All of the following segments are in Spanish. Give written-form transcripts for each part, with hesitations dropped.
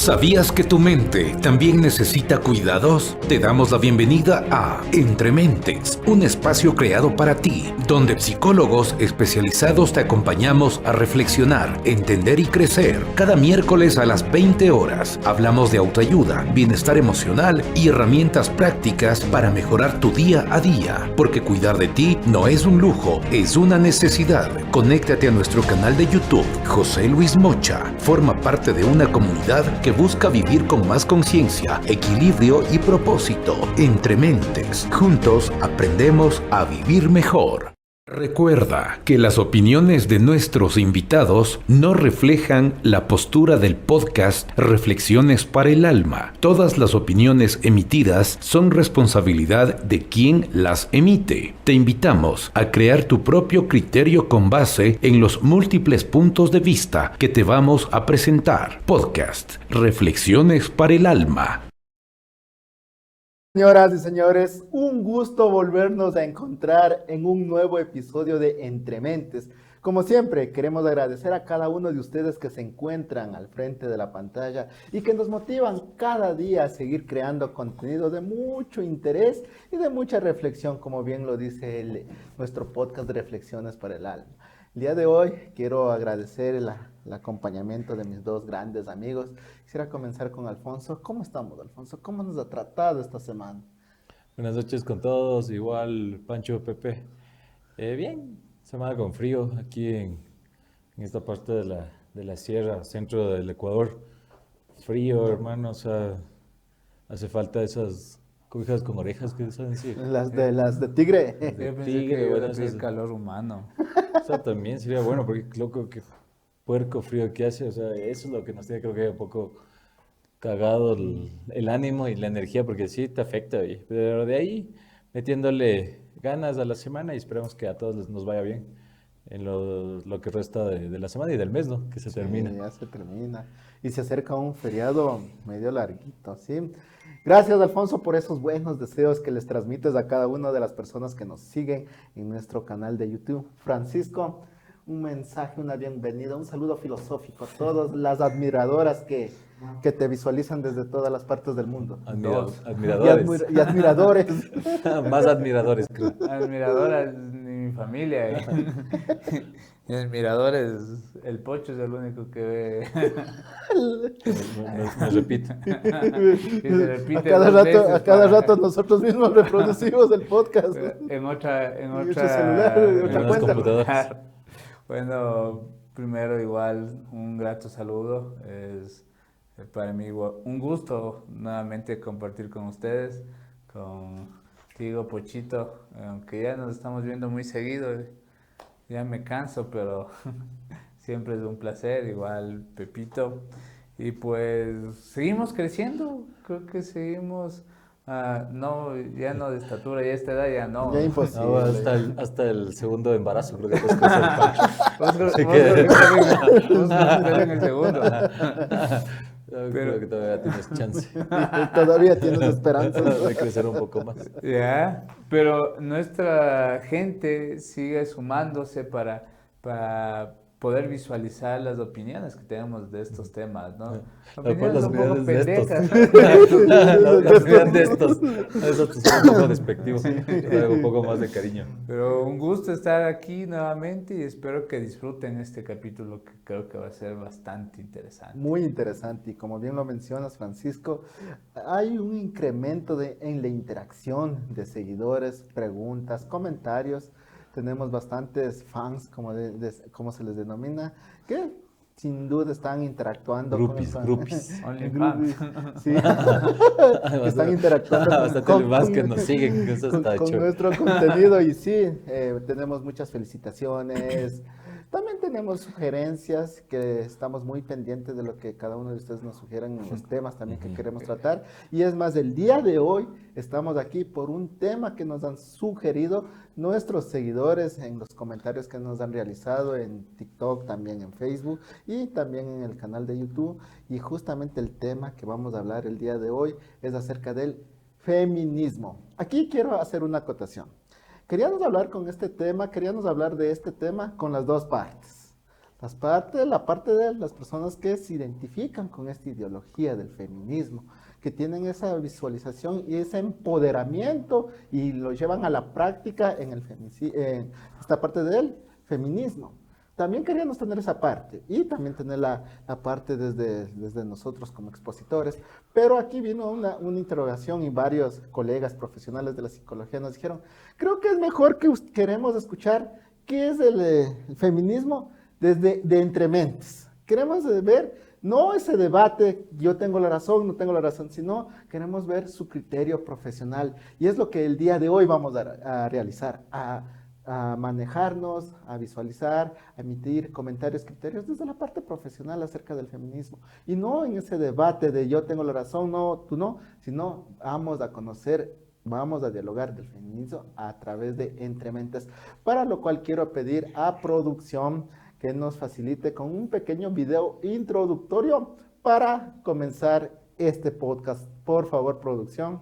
¿Sabías que tu mente también necesita cuidados? Te damos la bienvenida a Entre Mentes, un espacio creado para ti, donde psicólogos especializados te acompañamos a reflexionar, entender y crecer. Cada miércoles a las 20 horas hablamos de autoayuda, bienestar emocional y herramientas prácticas para mejorar tu día a día, porque cuidar de ti no es un lujo, es una necesidad. Conéctate a nuestro canal de YouTube, José Luis Mocha. Forma parte de una comunidad que busca vivir con más conciencia, equilibrio y propósito. Entre Mentes, juntos aprendemos a vivir mejor. Recuerda que las opiniones de nuestros invitados no reflejan la postura del podcast Reflexiones para el Alma. Todas las opiniones emitidas son responsabilidad de quien las emite. Te invitamos a crear tu propio criterio con base en los múltiples puntos de vista que te vamos a presentar. Podcast Reflexiones para el Alma. Señoras y señores, un gusto volvernos a encontrar en un nuevo episodio de Entre Mentes. Como siempre, queremos agradecer a cada uno de ustedes que se encuentran al frente de la pantalla y que nos motivan cada día a seguir creando contenido de mucho interés y de mucha reflexión, como bien lo dice nuestro podcast de Reflexiones para el Alma. El día de hoy quiero agradecer el acompañamiento de mis dos grandes amigos. Quisiera comenzar con Alfonso. ¿Cómo estamos, Alfonso? ¿Cómo nos ha tratado esta semana? Buenas noches con todos, igual Pancho, Pepe. Bien, semana con frío aquí en esta parte de la sierra, centro del Ecuador. Frío, hermano, o sea, hace falta esas cobijas con orejas que saben decir. Las de tigre. De Yo pensé tigre, que bueno, iba a pedir esas- calor humano. O sea, también sería bueno, porque loco, que puerco frío que hace, o sea, eso es lo que nos tiene, creo que un poco cagado el ánimo y la energía, porque sí te afecta, oye. Pero de ahí, metiéndole ganas a la semana y esperemos que a todos nos vaya bien en lo que resta de la semana y del mes, ¿no? Que se termina. Sí, ya se termina. Y se acerca un feriado medio larguito, ¿sí? Gracias, Alfonso, por esos buenos deseos que les transmites a cada una de las personas que nos siguen en nuestro canal de YouTube. Francisco, un mensaje, una bienvenida, un saludo filosófico a todas las admiradoras que te visualizan desde todas las partes del mundo. Admiradores. Y admiradores. Más admiradores, creo. Admiradoras, ni mi familia. Y admiradores, el Pocho es el único que ve. Me repito. Y se repite A cada rato nosotros mismos reproducimos el podcast. En otra otro celular, en otra En las cuenta. computadoras. Bueno, primero igual un grato saludo. Es para mí un gusto nuevamente compartir con ustedes, contigo, Pochito, aunque ya nos estamos viendo muy seguido, ya me canso, pero siempre es un placer, igual Pepito. Y pues seguimos creciendo, creo que seguimos, no, ya no de estatura, ya a esta edad ya no. Ya imposible. No, hasta el segundo embarazo, creo que después el Pancho. Vos creo Así vos que- creo que estás en el segundo. Creo que todavía tienes chance Todavía tienes esperanzas. de crecer un poco más. Ya, pero nuestra gente sigue sumándose para poder visualizar las opiniones que tenemos de estos temas, ¿no? Opiniones un poco pendejas. Las opiniones de estos. Eso es un poco despectivo. Un poco más de cariño. Pero un gusto estar aquí nuevamente y espero que disfruten este capítulo que creo que va a ser bastante interesante. Muy interesante y como bien lo mencionas, Francisco, hay un incremento en la interacción de seguidores, preguntas, comentarios. Tenemos bastantes fans, como se les denomina, que sin duda están interactuando Groupies, con groupies. OnlyFans. Sí, que están interactuando Bastante más que nos siguen, que eso está con hecho. nuestro contenido y sí, tenemos muchas felicitaciones. También tenemos sugerencias que estamos muy pendientes de lo que cada uno de ustedes nos sugieran en los temas también que queremos tratar. Y es más, el día de hoy estamos aquí por un tema que nos han sugerido nuestros seguidores en los comentarios que nos han realizado en TikTok, también en Facebook y también en el canal de YouTube. Y justamente el tema que vamos a hablar el día de hoy es acerca del feminismo. Aquí quiero hacer una acotación. Queríamos hablar de este tema con las dos partes. la parte de las personas que se identifican con esta ideología del feminismo, que tienen esa visualización y ese empoderamiento y lo llevan a la práctica en en esta parte del feminismo. También queríamos tener esa parte y también tener la parte desde nosotros como expositores, pero aquí vino una interrogación y varios colegas profesionales de la psicología nos dijeron, creo que es mejor que queremos escuchar qué es el feminismo desde de entre mentes. Queremos ver no ese debate, yo tengo la razón, no tengo la razón, sino queremos ver su criterio profesional y es lo que el día de hoy vamos a realizar, a manejarnos, a visualizar, a emitir comentarios, criterios desde la parte profesional acerca del feminismo. Y no en ese debate de yo tengo la razón, no, tú no, sino vamos a conocer, vamos a dialogar del feminismo a través de Entre Mentes, para lo cual quiero pedir a producción que nos facilite con un pequeño video introductorio para comenzar este podcast. Por favor, producción.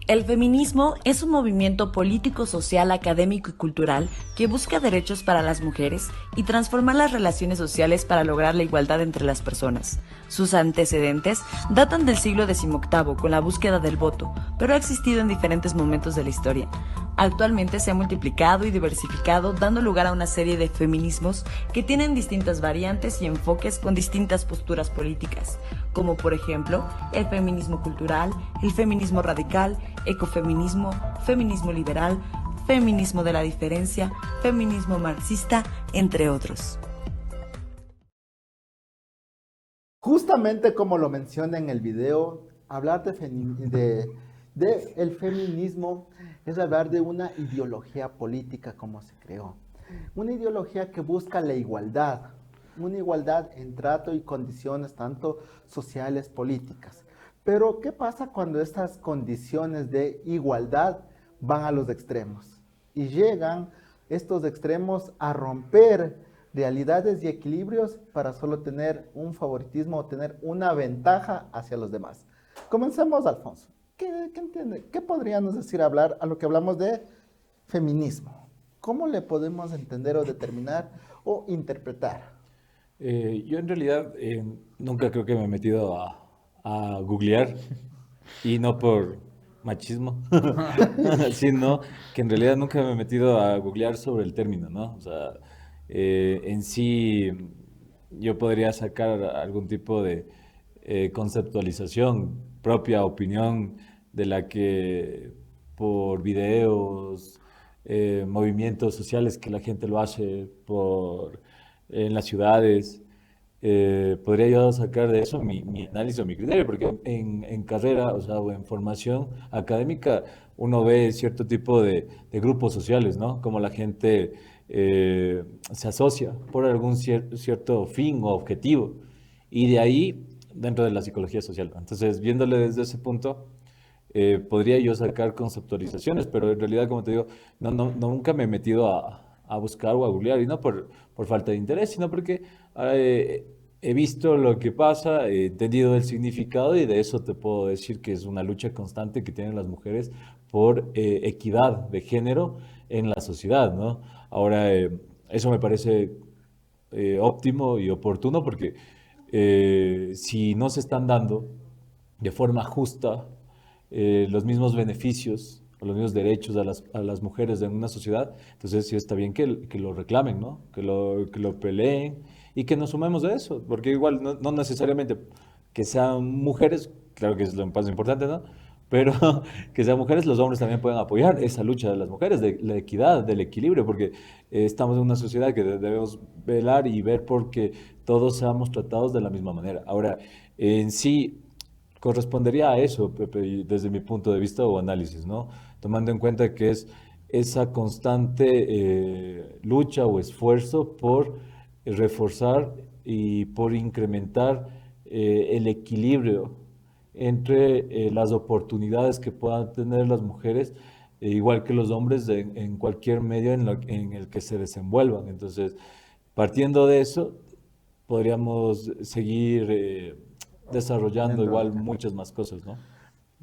El feminismo es un movimiento político, social, académico y cultural que busca derechos para las mujeres y transformar las relaciones sociales para lograr la igualdad entre las personas. Sus antecedentes datan del siglo XVIII con la búsqueda del voto, pero ha existido en diferentes momentos de la historia. Actualmente se ha multiplicado y diversificado, dando lugar a una serie de feminismos que tienen distintas variantes y enfoques con distintas posturas políticas, como por ejemplo el feminismo cultural, el feminismo radical, ecofeminismo, feminismo liberal, feminismo de la diferencia, feminismo marxista, entre otros. Justamente como lo menciona en el video, hablar de el feminismo es hablar de una ideología política como se creó. Una ideología que busca la igualdad, una igualdad en trato y condiciones tanto sociales, políticas. Pero, ¿qué pasa cuando estas condiciones de igualdad van a los extremos? Y llegan estos extremos a romper realidades y equilibrios para solo tener un favoritismo o tener una ventaja hacia los demás. Comencemos, Alfonso. ¿Qué entiende? ¿Qué podríamos decir hablar a lo que hablamos de feminismo? ¿Cómo le podemos entender o determinar o interpretar? Yo en realidad nunca creo que me he metido a googlear y no por machismo, sino que en realidad nunca me he metido a googlear sobre el término, ¿no? O sea, en sí yo podría sacar algún tipo de conceptualización, propia opinión de la que por videos, movimientos sociales que la gente lo hace en las ciudades, podría yo sacar de eso mi análisis o mi criterio, porque en carrera, o sea, o en formación académica, uno ve cierto tipo de grupos sociales, ¿no? Como la gente se asocia por algún cierto fin o objetivo, y de ahí dentro de la psicología social. Entonces, viéndole desde ese punto, podría yo sacar conceptualizaciones, pero en realidad, como te digo, nunca me he metido a buscar o a googlear, y no por falta de interés, sino porque he visto lo que pasa, he entendido el significado, y de eso te puedo decir que es una lucha constante que tienen las mujeres por equidad de género en la sociedad, ¿no? Ahora, eso me parece óptimo y oportuno porque si no se están dando de forma justa los mismos beneficios o los mismos derechos a las mujeres en una sociedad, entonces sí está bien que lo reclamen, ¿no? Que lo peleen y que nos sumemos a eso, porque igual no necesariamente que sean mujeres, claro que es lo más importante, ¿no? Pero que sean mujeres, los hombres también pueden apoyar esa lucha de las mujeres, de la equidad, del equilibrio, porque estamos en una sociedad que debemos velar y ver porque todos seamos tratados de la misma manera. Ahora, en sí, correspondería a eso, Pepe, y desde mi punto de vista o análisis, ¿no? Tomando en cuenta que es esa constante lucha o esfuerzo por reforzar y por incrementar el equilibrio entre las oportunidades que puedan tener las mujeres, igual que los hombres, en cualquier medio en el que se desenvuelvan. Entonces, partiendo de eso, podríamos seguir desarrollando igual muchas más cosas, ¿no?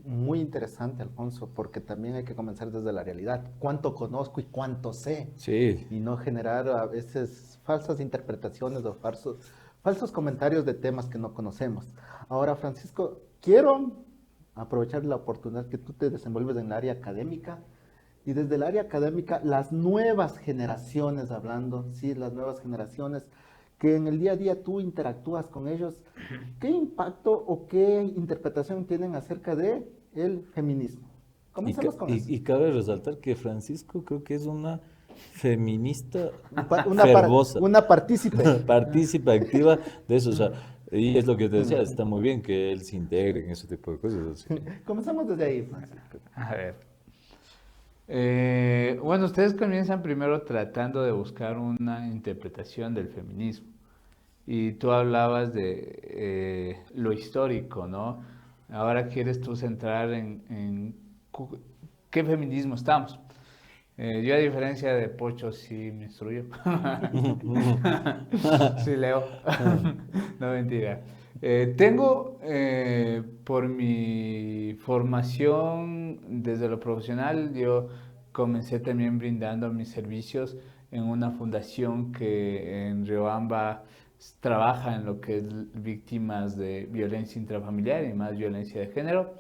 Muy interesante, Alfonso, porque también hay que comenzar desde la realidad. ¿Cuánto conozco y cuánto sé? Sí, Y no generar a veces falsas interpretaciones o falsos comentarios de temas que no conocemos. Ahora, Francisco, quiero aprovechar la oportunidad que tú te desenvuelves en el área académica y desde el área académica, las nuevas generaciones, hablando, sí, las nuevas generaciones, que en el día a día tú interactúas con ellos, ¿qué impacto o qué interpretación tienen acerca de el feminismo? Comencemos con eso. y cabe resaltar que Francisco creo que es una feminista Una fervosa, una partícipe. participa activa de eso, o sea, y es lo que te decía, está muy bien que él se integre en ese tipo de cosas, así que... Comenzamos desde ahí, Francisco. A ver. Bueno, ustedes comienzan primero tratando de buscar una interpretación del feminismo. Y tú hablabas de lo histórico, ¿no? Ahora quieres tú centrar en qué feminismo estamos. Yo a diferencia de Pocho sí me instruyo. Sí leo. No, mentira. Tengo por mi formación desde lo profesional, yo comencé también brindando mis servicios en una fundación que en Riobamba trabaja en lo que es víctimas de violencia intrafamiliar y más violencia de género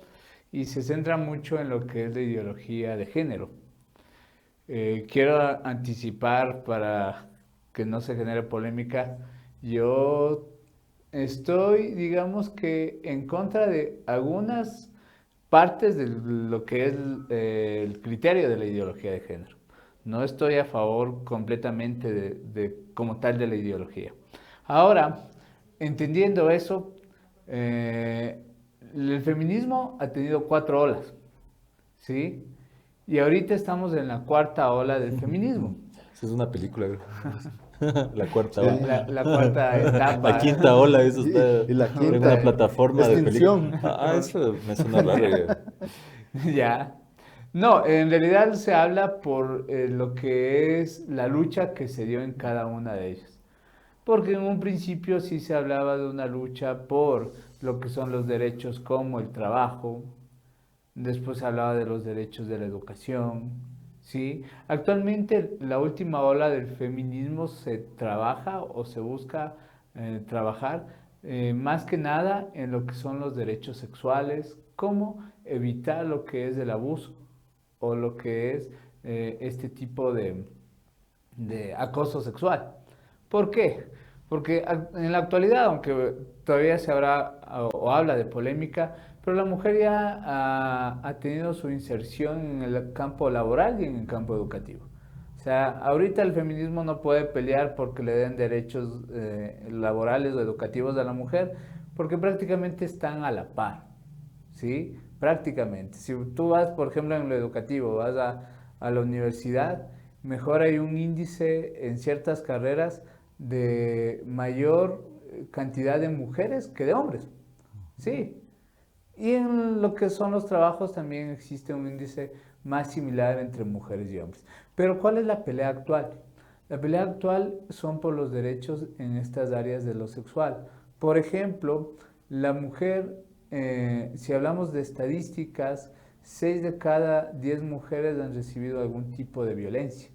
y se centra mucho en lo que es la ideología de género. Quiero anticipar para que no se genere polémica. Yo estoy, digamos que, en contra de algunas partes de lo que es el criterio de la ideología de género. No estoy a favor completamente como tal de la ideología. Ahora, entendiendo eso, el feminismo ha tenido 4 olas, ¿sí? Y ahorita estamos en la 4ª ola del feminismo. Esa es una película, creo. La cuarta Sí. ola. La 4ª etapa. La quinta ola, eso Y, está y la en quinta, una plataforma de extinción. película. Eso me suena raro. Ya. No, en realidad se habla por lo que es la lucha que se dio en cada una de ellas. Porque en un principio sí se hablaba de una lucha por lo que son los derechos como el trabajo, después se hablaba de los derechos de la educación, ¿sí? Actualmente la última ola del feminismo se trabaja o se busca trabajar más que nada en lo que son los derechos sexuales, cómo evitar lo que es el abuso o lo que es este tipo de acoso sexual. ¿Por qué? Porque en la actualidad, aunque todavía se habrá o habla de polémica, pero la mujer ya ha tenido su inserción en el campo laboral y en el campo educativo. O sea, ahorita el feminismo no puede pelear porque le den derechos laborales o educativos a la mujer, porque prácticamente están a la par, ¿sí? Prácticamente. Si tú vas, por ejemplo, en lo educativo, vas a la universidad, mejor hay un índice en ciertas carreras de mayor cantidad de mujeres que de hombres, ¿sí? Y en lo que son los trabajos también existe un índice más similar entre mujeres y hombres. Pero ¿cuál es la pelea actual? La pelea actual son por los derechos en estas áreas de lo sexual. Por ejemplo, la mujer, si hablamos de estadísticas, 6 de cada 10 mujeres han recibido algún tipo de violencia.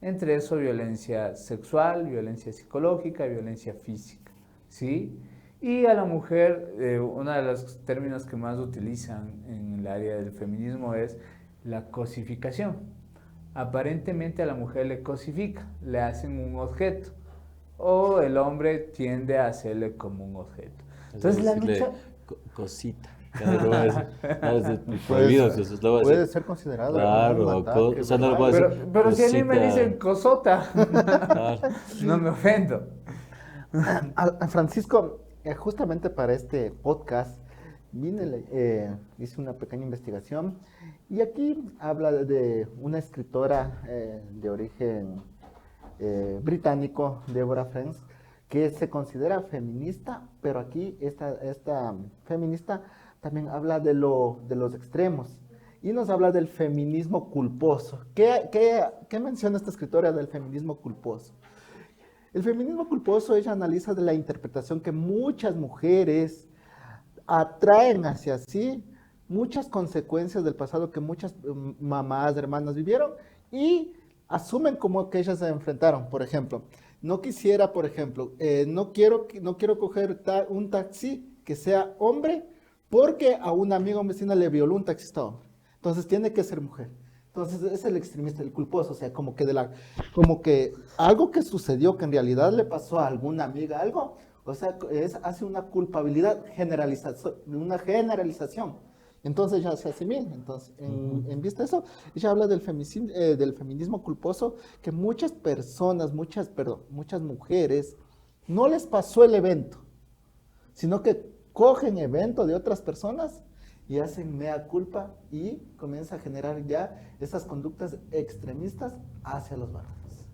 Entre eso, violencia sexual, violencia psicológica, violencia física, ¿sí? Y a la mujer, uno de los términos que más utilizan en el área del feminismo es la cosificación. Aparentemente a la mujer le cosifica, le hacen un objeto, o el hombre tiende a hacerle como un objeto. Entonces la lucha... Cosita. Ya no lo voy a decir. No, es prohibido, Puede, eso lo voy a puede decir. ser considerado Claro, un ataque o sea, no lo puedo verbal. decir. Pero si a mí me Cosita. dicen cosota, Claro. no me ofendo. Francisco, justamente para este podcast hice una pequeña investigación y aquí habla de una escritora de origen británico, Deborah Friends, que se considera feminista, pero aquí esta feminista también habla de los extremos y nos habla del feminismo culposo. ¿Qué menciona esta escritora del feminismo culposo? El feminismo culposo, ella analiza de la interpretación que muchas mujeres atraen hacia sí muchas consecuencias del pasado que muchas mamás, hermanas vivieron y asumen como que ellas se enfrentaron. Por ejemplo, no quisiera, por ejemplo, no quiero coger un taxi que sea hombre porque a un amigo vecino le violó un taxista hombre. Entonces tiene que ser mujer. Entonces es el extremista, el culposo, o sea, como que algo que sucedió que en realidad le pasó a alguna amiga, algo, o sea, hace una culpabilidad una generalización. Entonces ya se asimila. Entonces, en vista de eso, ella habla del feminismo culposo, que muchas personas, muchas mujeres, no les pasó el evento, sino que cogen evento de otras personas y hacen mea culpa y comienza a generar ya esas conductas extremistas hacia los varones.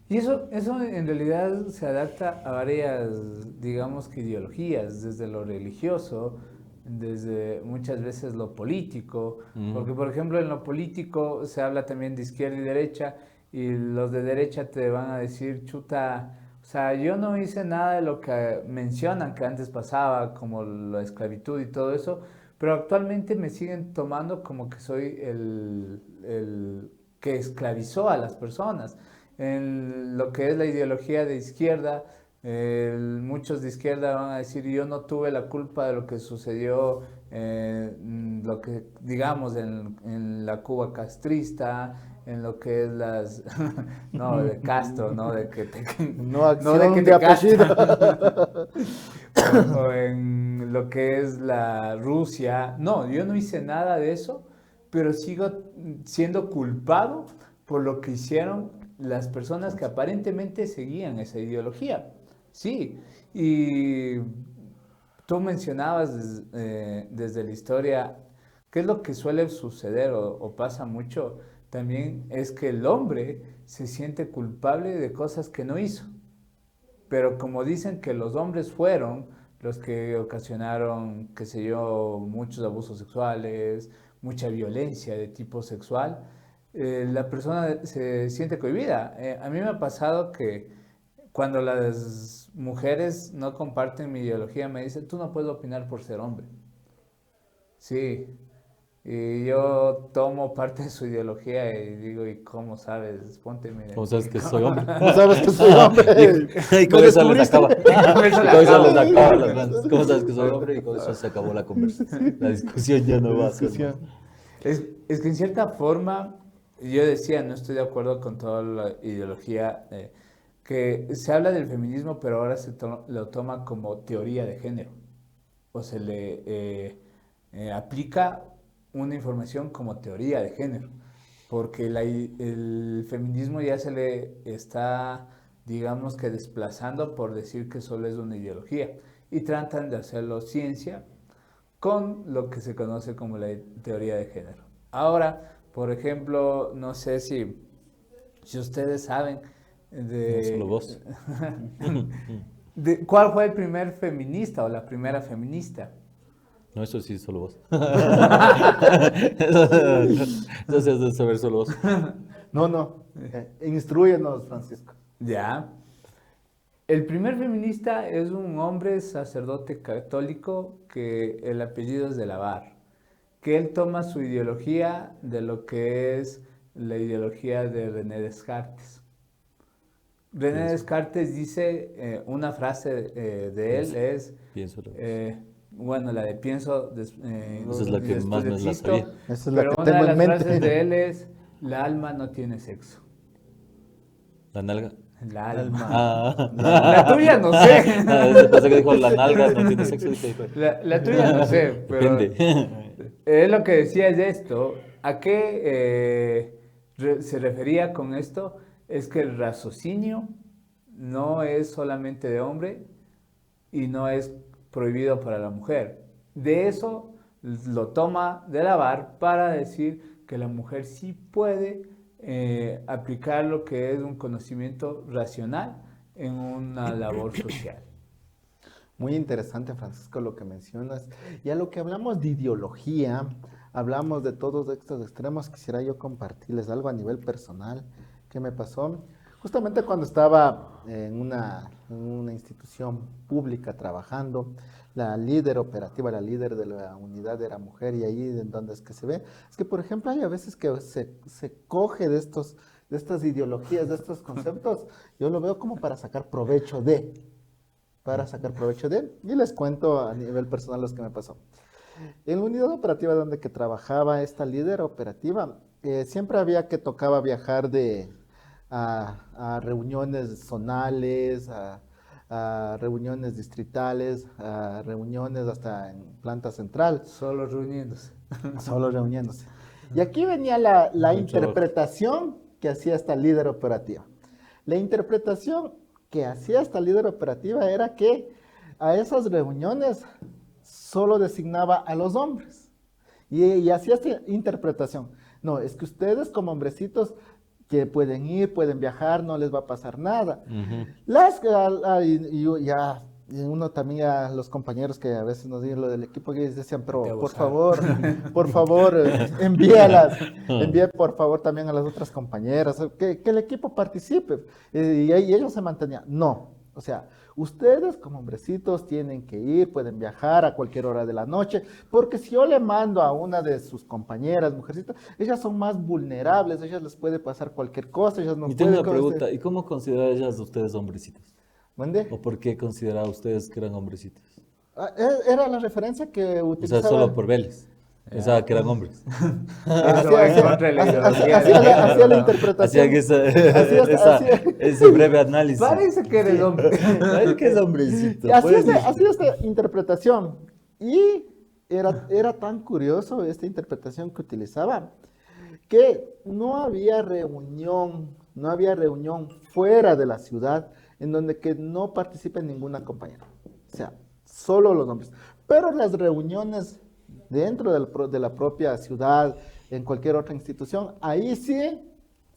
Y eso en realidad se adapta a varias, digamos que ideologías, desde lo religioso, desde muchas veces lo político, porque por ejemplo en lo político se habla también de izquierda y derecha, y los de derecha te van a decir, chuta, o sea, yo no hice nada de lo que mencionan que antes pasaba, como la esclavitud y todo eso, pero actualmente me siguen tomando como que soy el que esclavizó a las personas. En lo que es la ideología de izquierda, muchos de izquierda van a decir, yo no tuve la culpa de lo que sucedió, lo que digamos en la Cuba castrista, en lo que es las no de Castro, no de que te No acción no de que de te apellido. o en lo que es la Rusia. No, yo no hice nada de eso, pero sigo siendo culpado por lo que hicieron las personas que aparentemente seguían esa ideología. Sí, y tú mencionabas desde la historia, ¿qué es lo que suele suceder o pasa mucho? También es que el hombre se siente culpable de cosas que no hizo. Pero como dicen que los hombres fueron los que ocasionaron, qué sé yo, muchos abusos sexuales, mucha violencia de tipo sexual, la persona se siente cohibida. A mí me ha pasado que cuando las mujeres no comparten mi ideología, me dicen, tú no puedes opinar por ser hombre. Sí, y yo tomo parte de su ideología y digo, ¿y cómo sabes? Ponte mi... ¿Cómo sabes que soy hombre? No sabes que soy hombre. Y con ¿Me eso les descubriste? acaba. Con eso Con le eso les acabo. acaba las ganas. ¿Cómo sabes que soy hombre? Y con eso se acabó la conversación. La discusión ya no va a ser más. Es que en cierta forma, yo decía, no estoy de acuerdo con toda la ideología, que se habla del feminismo, pero ahora lo toma como teoría de género. O se le aplica una información como teoría de género, porque el feminismo ya se le está, digamos que desplazando por decir que solo es una ideología, y tratan de hacerlo ciencia con lo que se conoce como la teoría de género. Ahora, por ejemplo, no sé si ustedes saben No solo vos. ¿cuál fue el primer feminista o la primera feminista? No, eso sí, solo vos. Eso sí es de saber solo vos. No. Instrúyenos, Francisco. Ya. El primer feminista es un hombre sacerdote católico que el apellido es de Lavar, que él toma su ideología de lo que es la ideología de René Descartes. René Descartes dice, una frase de él es, Pienso. bueno, la de pienso Esa es la que después más de me la Cristo, sabía. Esa es la pero que una tengo de en las mente. frases de él es, la alma no tiene sexo. La nalga. La alma. Ah. La tuya no sé. Pensé que dijo la nalga no tiene sexo. Dije, La tuya no sé, pero depende. lo que decía es esto. ¿A qué se refería con esto? Es que el raciocinio no es solamente de hombre y no es prohibido para la mujer. De eso lo toma de Lavar para decir que la mujer sí puede aplicar lo que es un conocimiento racional en una labor social. Muy interesante, Francisco, lo que mencionas. Y a lo que hablamos de ideología, hablamos de todos estos extremos, quisiera yo compartirles algo a nivel personal que me pasó. Justamente cuando estaba en una institución pública trabajando, la líder operativa, la líder de la unidad era mujer y ahí en donde es que se ve, es que por ejemplo hay a veces que se coge de estas ideologías, de estos conceptos, yo lo veo como para sacar provecho de, y les cuento a nivel personal lo que me pasó. En la unidad operativa donde que trabajaba esta líder operativa, siempre había que tocaba viajar a reuniones zonales, a reuniones distritales, a reuniones hasta en planta central, Solo reuniéndose. solo reuniéndose. Y aquí venía la Mucho interpretación que hacía esta líder operativa. La interpretación que hacía esta líder operativa era que a esas reuniones solo designaba a los hombres. Y hacía esta interpretación. No, es que ustedes como hombrecitos que pueden ir, pueden viajar, no les va a pasar nada. Y uno también a los compañeros que a veces nos dicen lo del equipo que decían, pero Te por favor, envíalas, envíe por favor también a las otras compañeras, que el equipo participe. Y ellos se mantenían, no, o sea, ustedes como hombrecitos tienen que ir, pueden viajar a cualquier hora de la noche, porque si yo le mando a una de sus compañeras, mujercitas, ellas son más vulnerables, ellas les puede pasar cualquier cosa, ellas no Y tengo pueden... una pregunta, ¿y cómo consideran ellas ustedes hombrecitos? ¿Mande? ¿O por qué consideraban ustedes que eran hombrecitos? Era la referencia que O sea, utilizaba. solo por Vélez. Pensaba que eran hombres. Eso va en contra de la ideología. Hacía la interpretación. Hacían Hacía- ese breve análisis. Parece que eres hombre. Ay, que es hombrecito. Hacía pues. esta interpretación. Y era tan curioso esta interpretación que utilizaba que no había reunión fuera de la ciudad en donde que no participe ninguna compañera. O sea, solo los hombres. Pero las reuniones dentro de la propia ciudad, en cualquier otra institución, ahí sí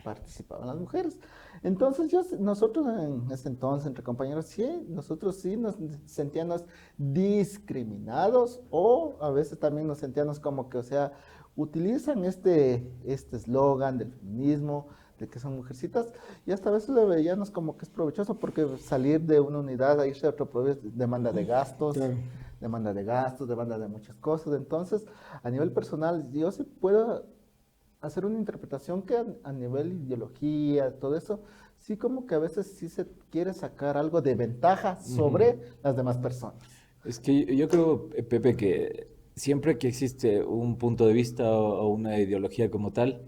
participaban las mujeres. Entonces, nosotros en ese entonces, entre compañeros, nosotros sí nos sentíamos discriminados o a veces también nos sentíamos como que, o sea, utilizan este eslogan del feminismo, de que son mujercitas, y hasta a veces lo veíamos como que es provechoso porque salir de una unidad a irse a otro provecho demanda de gastos, demanda de muchas cosas. Entonces, a nivel personal, yo sí puedo hacer una interpretación que a nivel ideología, todo eso, sí como que a veces sí se quiere sacar algo de ventaja sobre las demás personas. Es que yo creo, Pepe, que siempre que existe un punto de vista o una ideología como tal,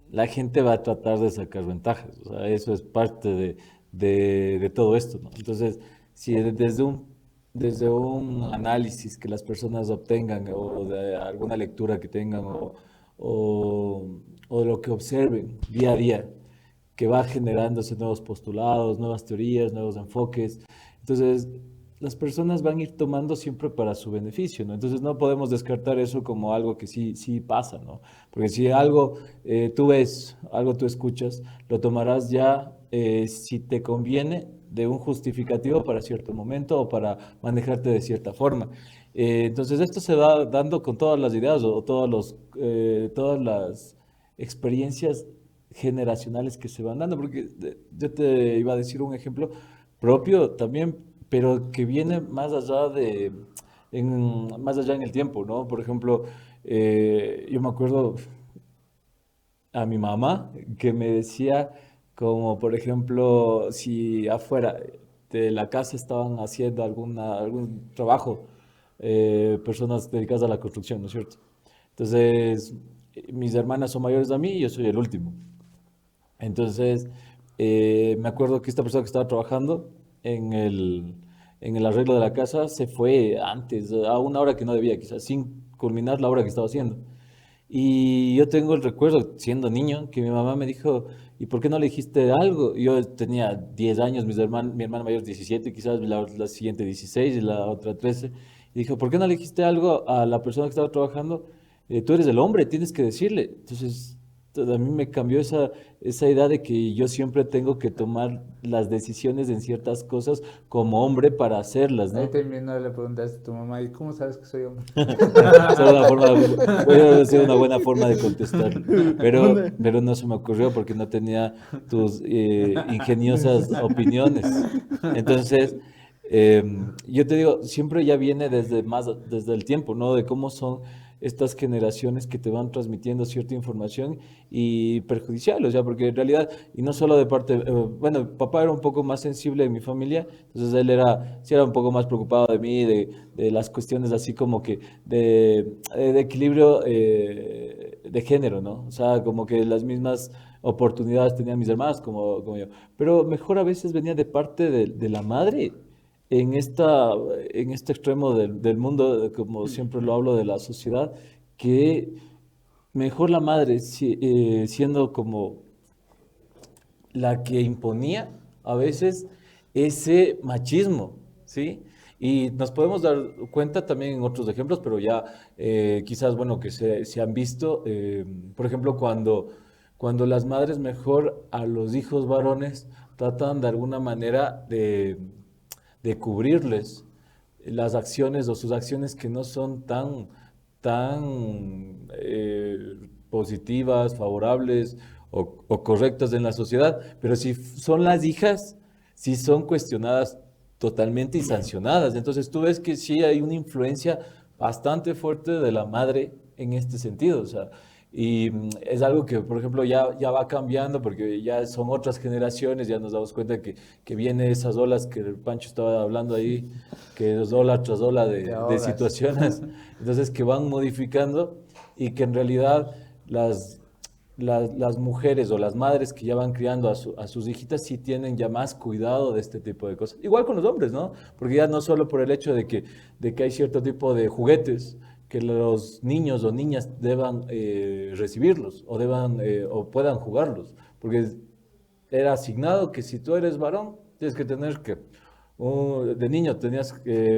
la gente va a tratar de sacar ventajas. O sea, eso es parte de todo esto, ¿no? Entonces, si desde un análisis que las personas obtengan o de alguna lectura que tengan o lo que observen día a día, que va generándose nuevos postulados, nuevas teorías, nuevos enfoques. Entonces, las personas van a ir tomando siempre para su beneficio, ¿no? Entonces, no podemos descartar eso como algo que sí pasa, ¿no? Porque si algo tú ves, algo tú escuchas, lo tomarás ya si te conviene de un justificativo para cierto momento o para manejarte de cierta forma. Entonces, esto se va dando con todas las ideas o todas las experiencias generacionales que se van dando, porque yo te iba a decir un ejemplo propio también, pero que viene más allá en el tiempo, ¿no? Por ejemplo, yo me acuerdo a mi mamá que me decía como, por ejemplo, si afuera de la casa estaban haciendo algún trabajo, personas dedicadas a la construcción, ¿no es cierto? Entonces, mis hermanas son mayores a mí y yo soy el último. Entonces, me acuerdo que esta persona que estaba trabajando en el arreglo de la casa se fue antes, a una hora que no debía, quizás sin culminar la obra que estaba haciendo. Y yo tengo el recuerdo, siendo niño, que mi mamá me dijo, ¿y por qué no le dijiste algo? Yo tenía 10 años, mi hermana mayor 17, quizás la siguiente 16 y la otra 13. Y dijo, ¿por qué no le dijiste algo a la persona que estaba trabajando? Tú eres el hombre, tienes que decirle. Entonces a mí me cambió esa idea de que yo siempre tengo que tomar las decisiones en ciertas cosas como hombre para hacerlas, Ahí ¿no? terminó, le preguntaste a tu mamá, ¿y cómo sabes que soy hombre? Voy a decir una buena forma de contestarlo, Una- pero no se me ocurrió porque no tenía tus ingeniosas opiniones. Entonces, yo te digo, siempre ya viene desde el tiempo, ¿no? De cómo son estas generaciones que te van transmitiendo cierta información y perjudicial, o sea, porque en realidad, y no solo de parte, bueno, papá era un poco más sensible en mi familia, entonces él sí era un poco más preocupado de mí, de las cuestiones así como que de equilibrio de género, ¿no? O sea, como que las mismas oportunidades tenían mis hermanos como yo, pero mejor a veces venía de parte de la madre en en este extremo del mundo, como siempre lo hablo de la sociedad, que mejor la madre siendo como la que imponía a veces ese machismo, ¿sí? Y nos podemos dar cuenta también en otros ejemplos, pero ya quizás, bueno, que se han visto, por ejemplo, cuando las madres mejor a los hijos varones tratan de alguna manera de cubrirles las acciones o sus acciones que no son tan positivas, favorables o correctas en la sociedad, pero si son las hijas, sí son cuestionadas totalmente y sancionadas. Entonces tú ves que sí hay una influencia bastante fuerte de la madre en este sentido, o sea, y es algo que, por ejemplo, ya va cambiando porque ya son otras generaciones, ya nos damos cuenta que viene esas olas que el Pancho estaba hablando ahí, que es ola tras ola Te de ahogas. situaciones, entonces que van modificando y que en realidad las mujeres o las madres que ya van criando a sus hijitas sí tienen ya más cuidado de este tipo de cosas. Igual con los hombres, ¿no? Porque ya no solo por el hecho de que hay cierto tipo de juguetes que los niños o niñas deban recibirlos o puedan jugarlos, porque era asignado que si tú eres varón, tienes que tener de niño tenías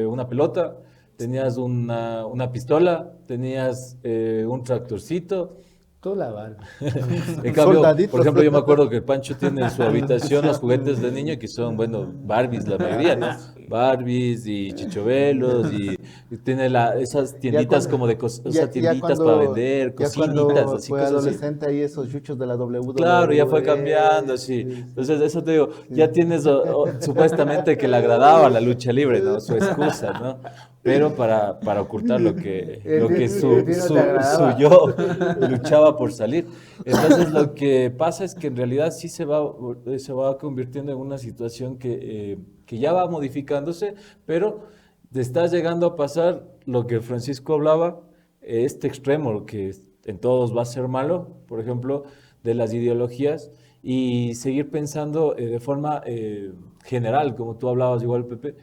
una pelota, tenías una pistola, tenías un tractorcito. Tú la Barbie. En cambio, por Soldaditos. ejemplo, yo me acuerdo que el Pancho tiene en su habitación los juguetes de niño que son, bueno, Barbies la mayoría, ¿no? Barbies y chichobelos y tiene esas Ya tienditas cuando, como o sea, tienditas para vender, ya cocinitas, cuando así, fue cosas así. adolescente ahí esos chuchos de la Claro, ya fue cambiando, WWE, sí. sí, sí, Entonces, eso te digo, ya sí. tienes supuestamente que le agradaba la lucha libre, ¿no? Su excusa, ¿no? Pero para ocultar lo que El ti no te su agradaba. yo luchaba por salir. Entonces, lo que pasa es que en realidad sí se va convirtiendo en una situación que ya va modificándose, pero te está llegando a pasar lo que Francisco hablaba, este extremo, que en todos va a ser malo, por ejemplo, de las ideologías, y seguir pensando de forma general, como tú hablabas igual, Pepe,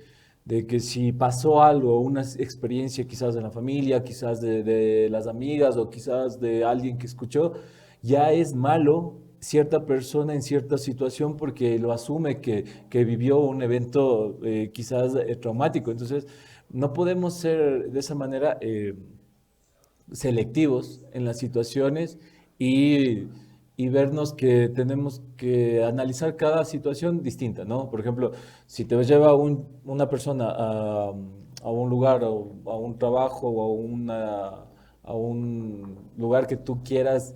de que si pasó algo, una experiencia quizás de la familia, quizás de las amigas o quizás de alguien que escuchó, ya es malo cierta persona en cierta situación porque lo asume que vivió un evento quizás traumático. Entonces, no podemos ser de esa manera selectivos en las situaciones y, y vernos que tenemos que analizar cada situación distinta, ¿no? Por ejemplo, si te lleva una persona a un lugar o a un trabajo o a un lugar que tú quieras,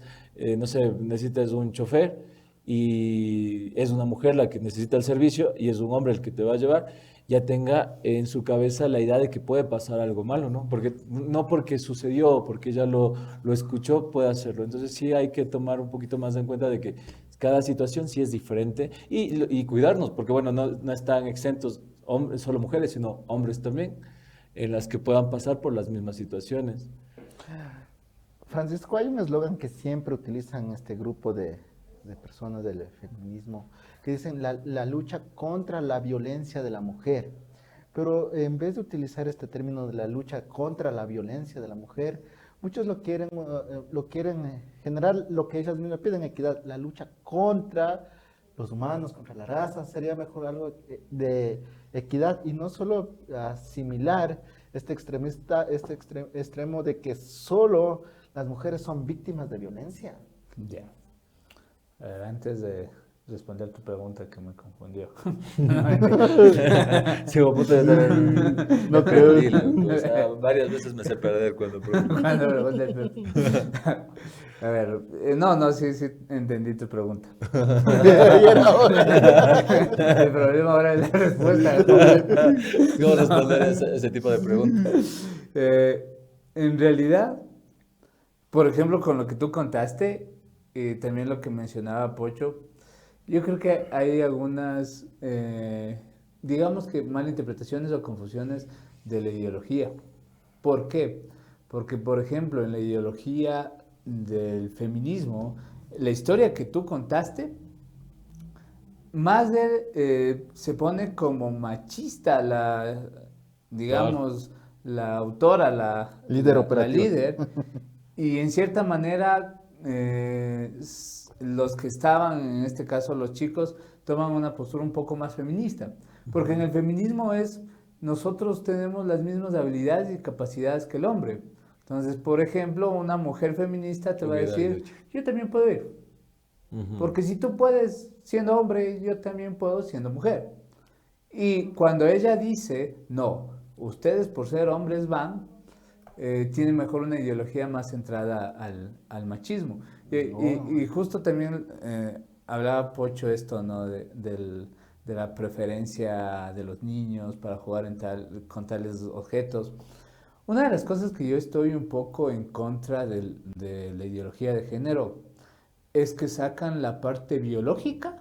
no sé, necesitas un chofer y es una mujer la que necesita el servicio y es un hombre el que te va a llevar, ya tenga en su cabeza la idea de que puede pasar algo malo, ¿no? Porque no porque sucedió o porque ella lo escuchó puede hacerlo. Entonces sí hay que tomar un poquito más en cuenta de que cada situación sí es diferente y cuidarnos, porque bueno, no están exentos hombres, solo mujeres, sino hombres también, en las que puedan pasar por las mismas situaciones. Francisco, hay un eslogan que siempre utilizan este grupo de personas del feminismo, que dicen la lucha contra la violencia de la mujer. Pero en vez de utilizar este término de la lucha contra la violencia de la mujer, muchos lo quieren generar lo que ellas mismas piden, equidad, la lucha contra los humanos, contra la raza, sería mejor algo de equidad y no solo asimilar extremo de que solo las mujeres son víctimas de violencia. Ya. A ver, antes de responder tu pregunta que me confundió. Sí, vos puta, No creo. perdí, loco. O sea, varias veces me sé perder cuando pregunto. Cuando pregunté a ver, no, sí, entendí tu pregunta. Y era hora. El problema ahora es la respuesta. ¿Cómo responder ese tipo de preguntas? Eh, en realidad, por ejemplo, con lo que tú contaste y también lo que mencionaba Pocho, yo creo que hay algunas, digamos que malinterpretaciones o confusiones de la ideología. ¿Por qué? Porque, por ejemplo, en la ideología del feminismo, la historia que tú contaste, se pone como machista digamos, la autora, Líder la operativo. líder, y en cierta manera los que estaban, en este caso los chicos, toman una postura un poco más feminista, porque en el feminismo nosotros tenemos las mismas habilidades y capacidades que el hombre. Entonces, por ejemplo, una mujer feminista te va a decir, yo también puedo ir. Porque si tú puedes siendo hombre, yo también puedo siendo mujer. Y cuando ella dice, no, ustedes por ser hombres tienen mejor una ideología más centrada al machismo. Y justo también hablaba Pocho esto, ¿no? De la preferencia de los niños para jugar con tales objetos. Una de las cosas que yo estoy un poco en contra de la ideología de género es que sacan la parte biológica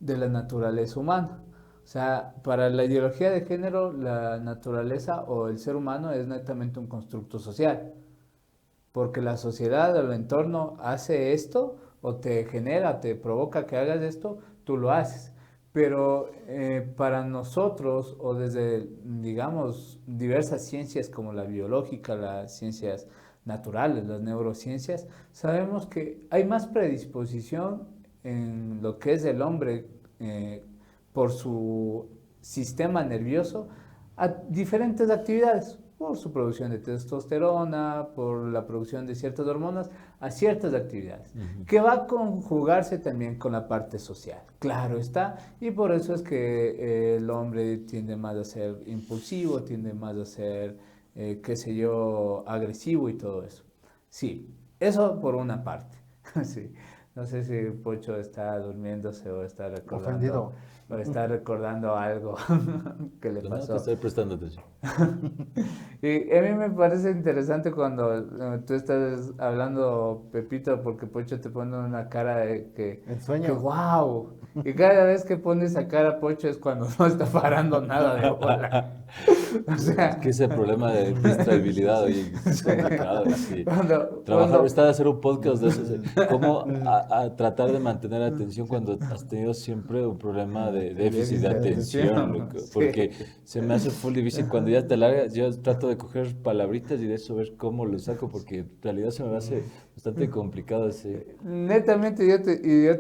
de la naturaleza humana. O sea, para la ideología de género, la naturaleza o el ser humano es netamente un constructo social. Porque la sociedad o el entorno hace esto, o te genera, te provoca que hagas esto, tú lo haces. Pero para nosotros, o desde, digamos, diversas ciencias como la biológica, las ciencias naturales, las neurociencias, sabemos que hay más predisposición en lo que es el hombre por su sistema nervioso a diferentes actividades, por su producción de testosterona, por la producción de ciertas hormonas, a ciertas actividades, que va a conjugarse también con la parte social. Claro está, y por eso es que el hombre tiende más a ser impulsivo, tiende más a ser, qué sé yo, agresivo y todo eso. Sí, eso por una parte. Sí. No sé si Pocho está durmiéndose o está recordando, Ofendido. o está recordando algo que le No, te pasó. estoy prestando atención. Y a mí me parece interesante cuando tú estás hablando, Pepito, porque Pocho te pone una cara de El sueño. que wow. Y cada vez que pone esa cara Pocho es cuando no está parando nada de bola. O sea, Es que ese problema de distraibilidad, oye, es complicado. Sí. cuando, Está de hacer un podcast de eso. Cómo a tratar de mantener atención cuando has tenido siempre un problema de déficit de atención, loco. Sí. Porque se me hace full difícil cuando ya te largas. Yo trato de coger palabritas y de eso ver cómo lo saco, porque en realidad se me hace bastante complicado ese. netamente yo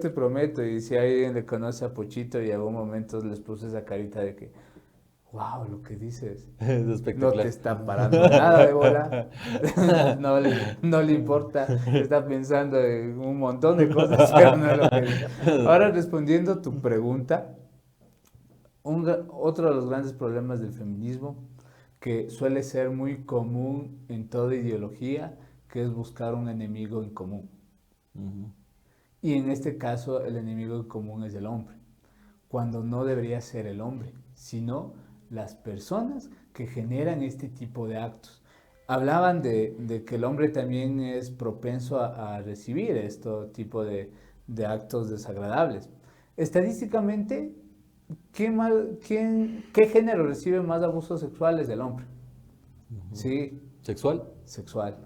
te prometo, y si alguien le conoce a Pochito y en algún momento les puse esa carita de que, wow, lo que dices. Es No espectacular. te está parando nada de bola, no le importa, está pensando en un montón de cosas, pero no es lo que dice. Ahora, respondiendo a tu pregunta, otro de los grandes problemas del feminismo, que suele ser muy común en toda ideología, que es buscar un enemigo en común. Y en este caso, el enemigo en común es el hombre, cuando no debería ser el hombre, sino las personas que generan este tipo de actos. Hablaban de que el hombre también es propenso a recibir este tipo de actos desagradables. Estadísticamente, ¿qué género recibe más abusos sexuales del hombre? Sí, ¿Sexual? sexual.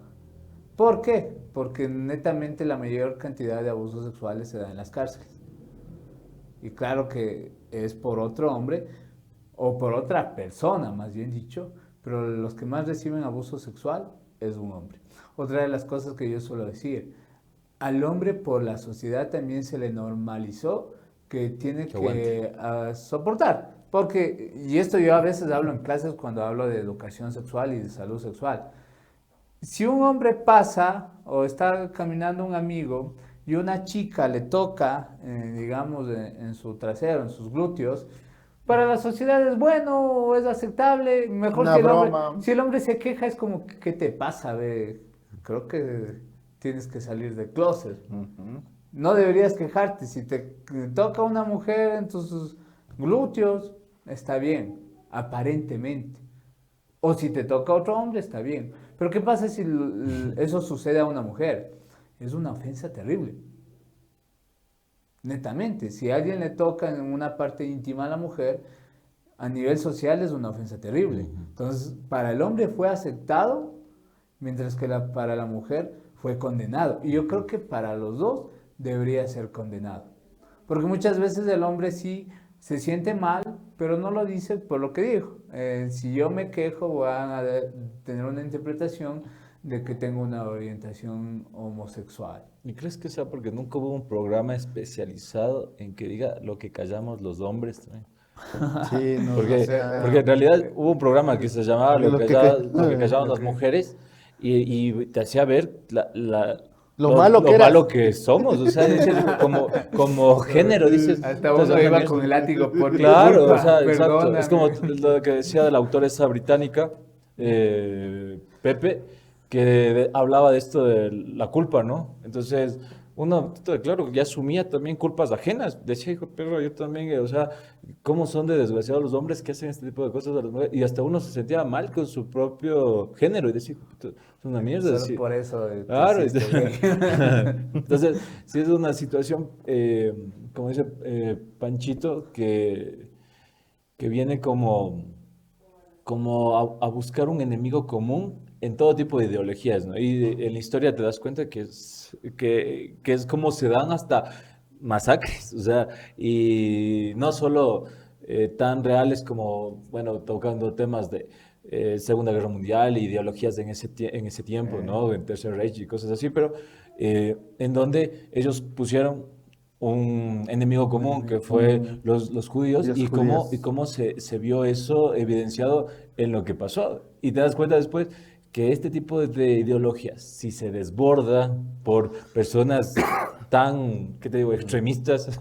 ¿Por qué? Porque netamente la mayor cantidad de abusos sexuales se da en las cárceles. Y claro que es por otro hombre, o por otra persona, más bien dicho, pero los que más reciben abuso sexual es un hombre. Otra de las cosas que yo suelo decir, al hombre por la sociedad también se le normalizó que tiene que soportar. Porque, y esto yo a veces hablo en clases cuando hablo de educación sexual y de salud sexual. Si un hombre pasa o está caminando un amigo y una chica le toca, digamos, en su trasero, en sus glúteos, para la sociedad es bueno, es aceptable, mejor Una si el hombre, broma. si el hombre se queja es como, ¿qué te pasa? Ve? Creo que tienes que salir del closet. Ujú. No deberías quejarte, si te toca una mujer en tus glúteos, está bien, aparentemente. O si te toca otro hombre, está bien. Pero ¿qué pasa si eso sucede a una mujer? Es una ofensa terrible. Netamente, si a alguien le toca en una parte íntima a la mujer, a nivel social es una ofensa terrible. Entonces, para el hombre fue aceptado, mientras que para la mujer fue condenado. Y yo creo que para los dos debería ser condenado. Porque muchas veces el hombre sí se siente mal, pero no lo dice por lo que dijo. Si yo me quejo, van a tener una interpretación de que tengo una orientación homosexual. ¿Y crees que sea porque nunca hubo un programa especializado en que diga lo que callamos los hombres también? Sí, no, Porque, o sea, porque en realidad hubo un programa que se llamaba Lo Lo que, que lo que callaban lo las que- mujeres y te hacía ver Lo malo que eras. malo que somos. O sea, dices, como género, dices. Hasta "Estás uno hablando iba de con el látigo por tu Claro, culpa, o sea, exacto. Es como perdóname". lo que decía de la autora esa británica, Pepe, que hablaba de esto de la culpa, ¿no? Entonces, uno, claro, ya asumía también culpas ajenas. Decía, hijo de perro, yo también, o sea, ¿cómo son de desgraciados los hombres que hacen este tipo de cosas a las mujeres? Y hasta uno se sentía mal con su propio género y decía, "Puta, es una mierda". Solo decía. por eso Claro, hiciste gay. entonces, sí es una situación, como dice Panchito, que viene como a buscar un enemigo común en todo tipo de ideologías, ¿no? Y en la historia te das cuenta que es como se dan hasta masacres, o sea, y no solo tan reales como, bueno, tocando temas de Segunda Guerra Mundial, ideologías en ese tiempo, ¿no? En Tercer Reich y cosas así, pero en donde ellos pusieron un enemigo común que fue los judíos Los y judíos. cómo se vio eso evidenciado en lo que pasó. Y te das cuenta después que este tipo de ideologías, si se desborda por personas tan, ¿qué te digo?, extremistas,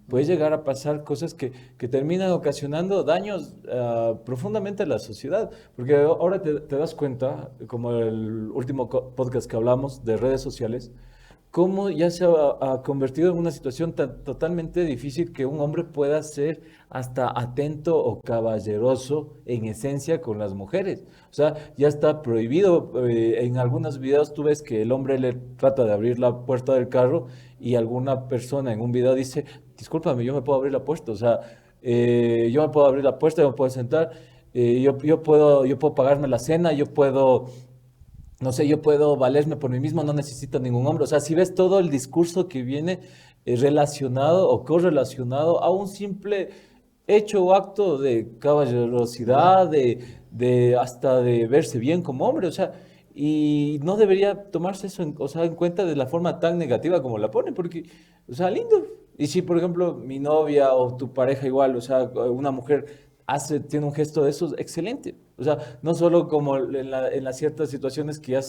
puede llegar a pasar cosas que terminan ocasionando daños profundamente a la sociedad. Porque ahora te das cuenta, como el último podcast que hablamos de redes sociales, cómo ya se ha convertido en una situación totalmente difícil que un hombre pueda ser hasta atento o caballeroso en esencia con las mujeres. O sea, ya está prohibido. En algunos videos tú ves que el hombre le trata de abrir la puerta del carro y alguna persona en un video dice, discúlpame, yo me puedo abrir la puerta. O sea, yo me puedo abrir la puerta, yo me puedo sentar, yo puedo pagarme la cena, yo puedo, no sé, yo puedo valerme por mí mismo, no necesito ningún hombre. O sea, si ves todo el discurso que viene relacionado o correlacionado a un simple hecho o acto de caballerosidad, de hasta de verse bien como hombre, o sea, y no debería tomarse eso o sea, en cuenta de la forma tan negativa como la pone, porque, o sea, lindo. Y si, por ejemplo, mi novia o tu pareja igual, o sea, una mujer tiene un gesto de esos, excelente. O sea, no solo como en las ciertas situaciones que ya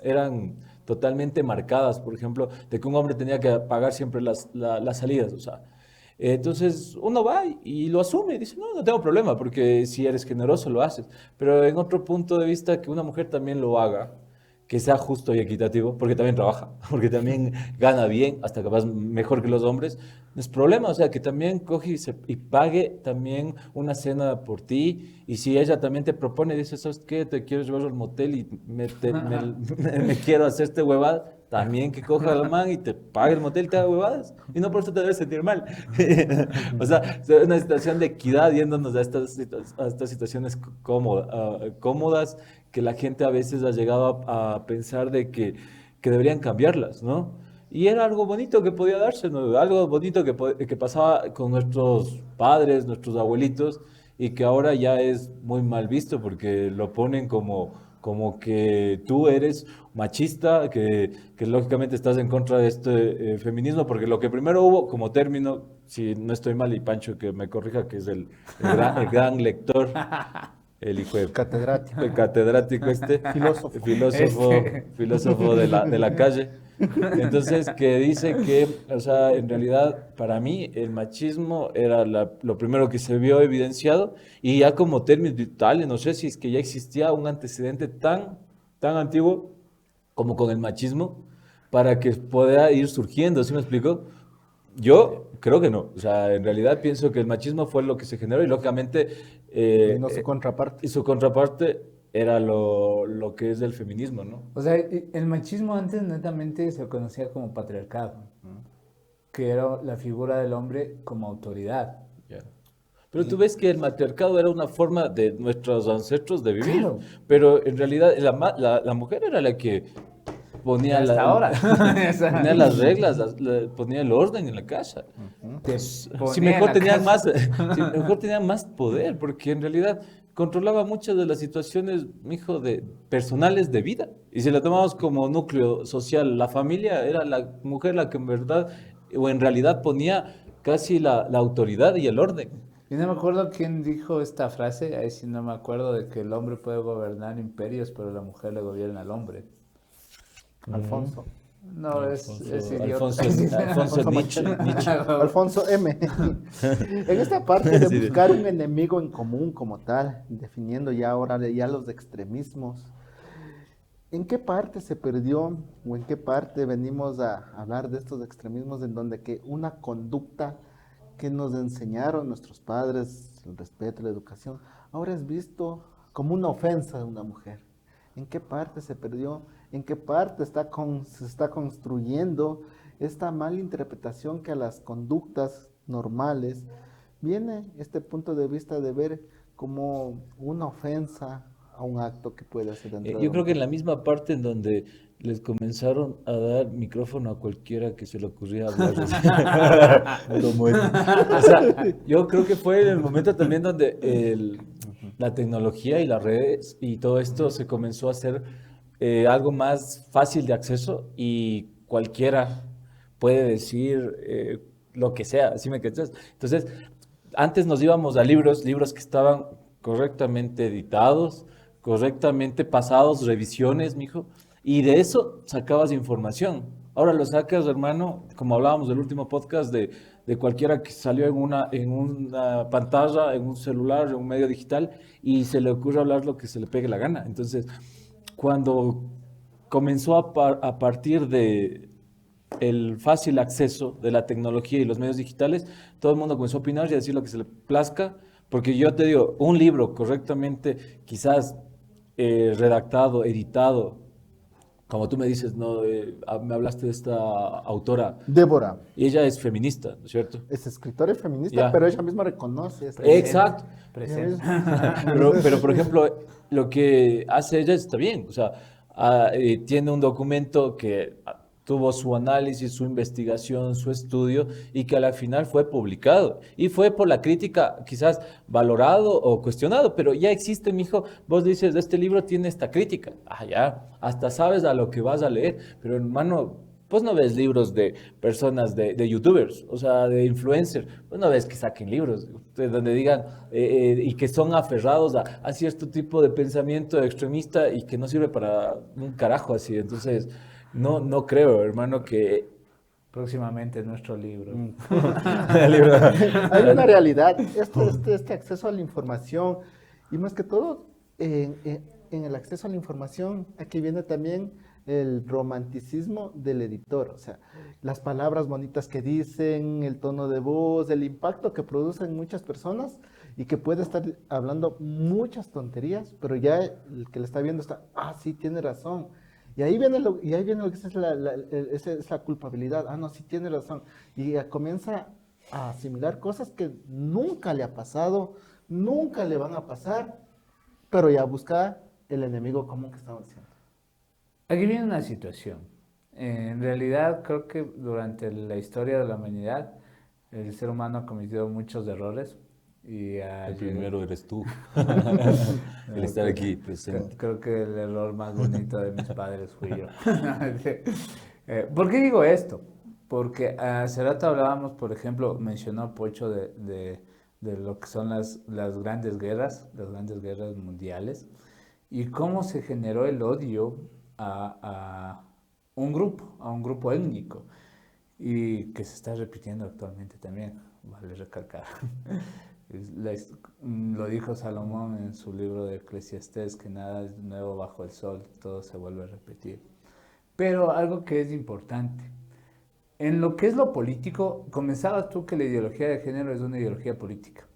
eran totalmente marcadas, por ejemplo, de que un hombre tenía que pagar siempre las salidas, o sea. Entonces uno va y lo asume y dice, no, no tengo problema, porque si eres generoso lo haces. Pero en otro punto de vista, que una mujer también lo haga, que sea justo y equitativo, porque también trabaja, porque también gana bien, hasta capaz mejor que los hombres, no es problema, o sea, que también coge y pague también una cena por ti, y si ella también te propone, dice, ¿sabes qué? Te quiero llevar al motel y me quiero hacer este huevada, también que coja al man y te pague el motel y te haga huevadas, y no por eso te debes sentir mal. O sea, es una situación de equidad yéndonos a estas situaciones cómodas que la gente a veces ha llegado a pensar de que deberían cambiarlas, ¿no? Y era algo bonito que podía darse, ¿no? Algo bonito que pasaba con nuestros padres, nuestros abuelitos, y que ahora ya es muy mal visto porque lo ponen como que tú eres machista, que lógicamente estás en contra de este feminismo, porque lo que primero hubo como término, si no estoy mal, y Pancho que me corrija, que es el gran lector, el hijo de Catedrático. el catedrático Filósofo. filósofo de la calle, Entonces, que dice que, o sea, en realidad, para mí, el machismo era lo primero que se vio evidenciado y ya como términos vitales, no sé si es que ya existía un antecedente tan antiguo como con el machismo para que pueda ir surgiendo, ¿sí me explico? Yo creo que no, o sea, en realidad pienso que el machismo fue lo que se generó y lógicamente Vino su contraparte. y su contraparte era lo que es el feminismo, ¿no? O sea, el machismo antes netamente se conocía como patriarcado, que era la figura del hombre como autoridad. Ya. Pero tú ves que el matriarcado era una forma de nuestros ancestros de vivir, Claro. pero en realidad la mujer era la que ponía, Hasta ahora. ponía las reglas, ponía el orden en la casa. Te Si ponía mejor en la tenían casa. más, si mejor tenían más poder, porque en realidad controlaba muchas de las situaciones, mijo, de personales de vida. Y si la tomamos como núcleo social, la familia era la mujer la que en verdad o en realidad ponía casi la autoridad y el orden. Y no me acuerdo quién dijo esta frase, ahí sí no me acuerdo de que el hombre puede gobernar imperios, pero la mujer le gobierna al hombre. Alfonso. No, es idiota. Alfonso Nietzsche. Alfonso M. En esta parte de Sí, buscar un enemigo en común como tal, definiendo ya ahora ya los extremismos, ¿en qué parte se perdió o en qué parte venimos a hablar de estos extremismos en donde que una conducta que nos enseñaron nuestros padres, el respeto, la educación, ahora es visto como una ofensa de una mujer? ¿En qué parte se perdió? ¿En qué parte se está construyendo esta mala interpretación que a las conductas normales viene este punto de vista de ver como una ofensa a un acto que puede hacer dentro de Yo la creo que en mujer? la misma parte en donde les comenzaron a dar micrófono a cualquiera que se le ocurría hablar. Como o sea, yo creo que fue en el momento también donde la tecnología y las redes y todo esto se comenzó a hacer algo más fácil de acceso y cualquiera puede decir lo que sea, ¿sí me cachas? Entonces, antes nos íbamos a libros que estaban correctamente editados, correctamente pasados, revisiones, mijo, y de eso sacabas información. Ahora lo sacas, hermano, como hablábamos del último podcast, de cualquiera que salió en una pantalla, en un celular, en un medio digital, y se le ocurre hablar lo que se le pegue la gana. Entonces, cuando comenzó a partir de el fácil acceso de la tecnología y los medios digitales, todo el mundo comenzó a opinar y a decir lo que se le plazca, porque yo te digo, un libro correctamente, quizás redactado, editado, como tú me dices, no, me hablaste de esta autora, Débora y ella es feminista, ¿no es cierto? es escritora y feminista, Ya. pero ella misma reconoce esta Exacto. Ella Presente. misma- Pero, por ejemplo, lo que hace ella está bien. O sea, tiene un documento que tuvo su análisis, su investigación, su estudio y que a la final fue publicado. Y fue por la crítica quizás valorado o cuestionado, pero ya existe, mijo. Vos dices, este libro tiene esta crítica. Ah, ya, hasta sabes a lo que vas a leer. Pero hermano, pues no ves libros de personas, de youtubers, o sea, de influencers, pues no ves que saquen libros donde digan y que son aferrados a cierto tipo de pensamiento extremista y que no sirve para un carajo así. Entonces, no creo, hermano, que... Próximamente nuestro libro. el libro- Hay una realidad, este acceso a la información y más que todo en el acceso a la información, aquí viene también el romanticismo del editor, o sea, las palabras bonitas que dicen, el tono de voz, el impacto que producen muchas personas y que puede estar hablando muchas tonterías, pero ya el que le está viendo está, ah, sí, tiene razón. Y ahí viene lo que es la culpabilidad. Ah, no, sí tiene razón. Y ya comienza a asimilar cosas que nunca le ha pasado, nunca le van a pasar, pero ya busca el enemigo común que estamos diciendo. Aquí viene una situación. En realidad, creo que durante la historia de la humanidad, el ser humano ha cometido muchos errores. Y El primero eres tú, el No, estar aquí presente. creo que el error más bonito de mis padres fui yo. ¿Por qué digo esto? Porque hace rato hablábamos, por ejemplo, mencionó Pocho de lo que son las grandes guerras mundiales, y cómo se generó el odio a a un grupo étnico, y que se está repitiendo actualmente también, vale recalcar. Lo dijo Salomón en su libro de Eclesiastés, que nada es nuevo bajo el sol, todo se vuelve a repetir. Pero algo que es importante, en lo que es lo político, comenzabas tú que la ideología de género es una ideología política.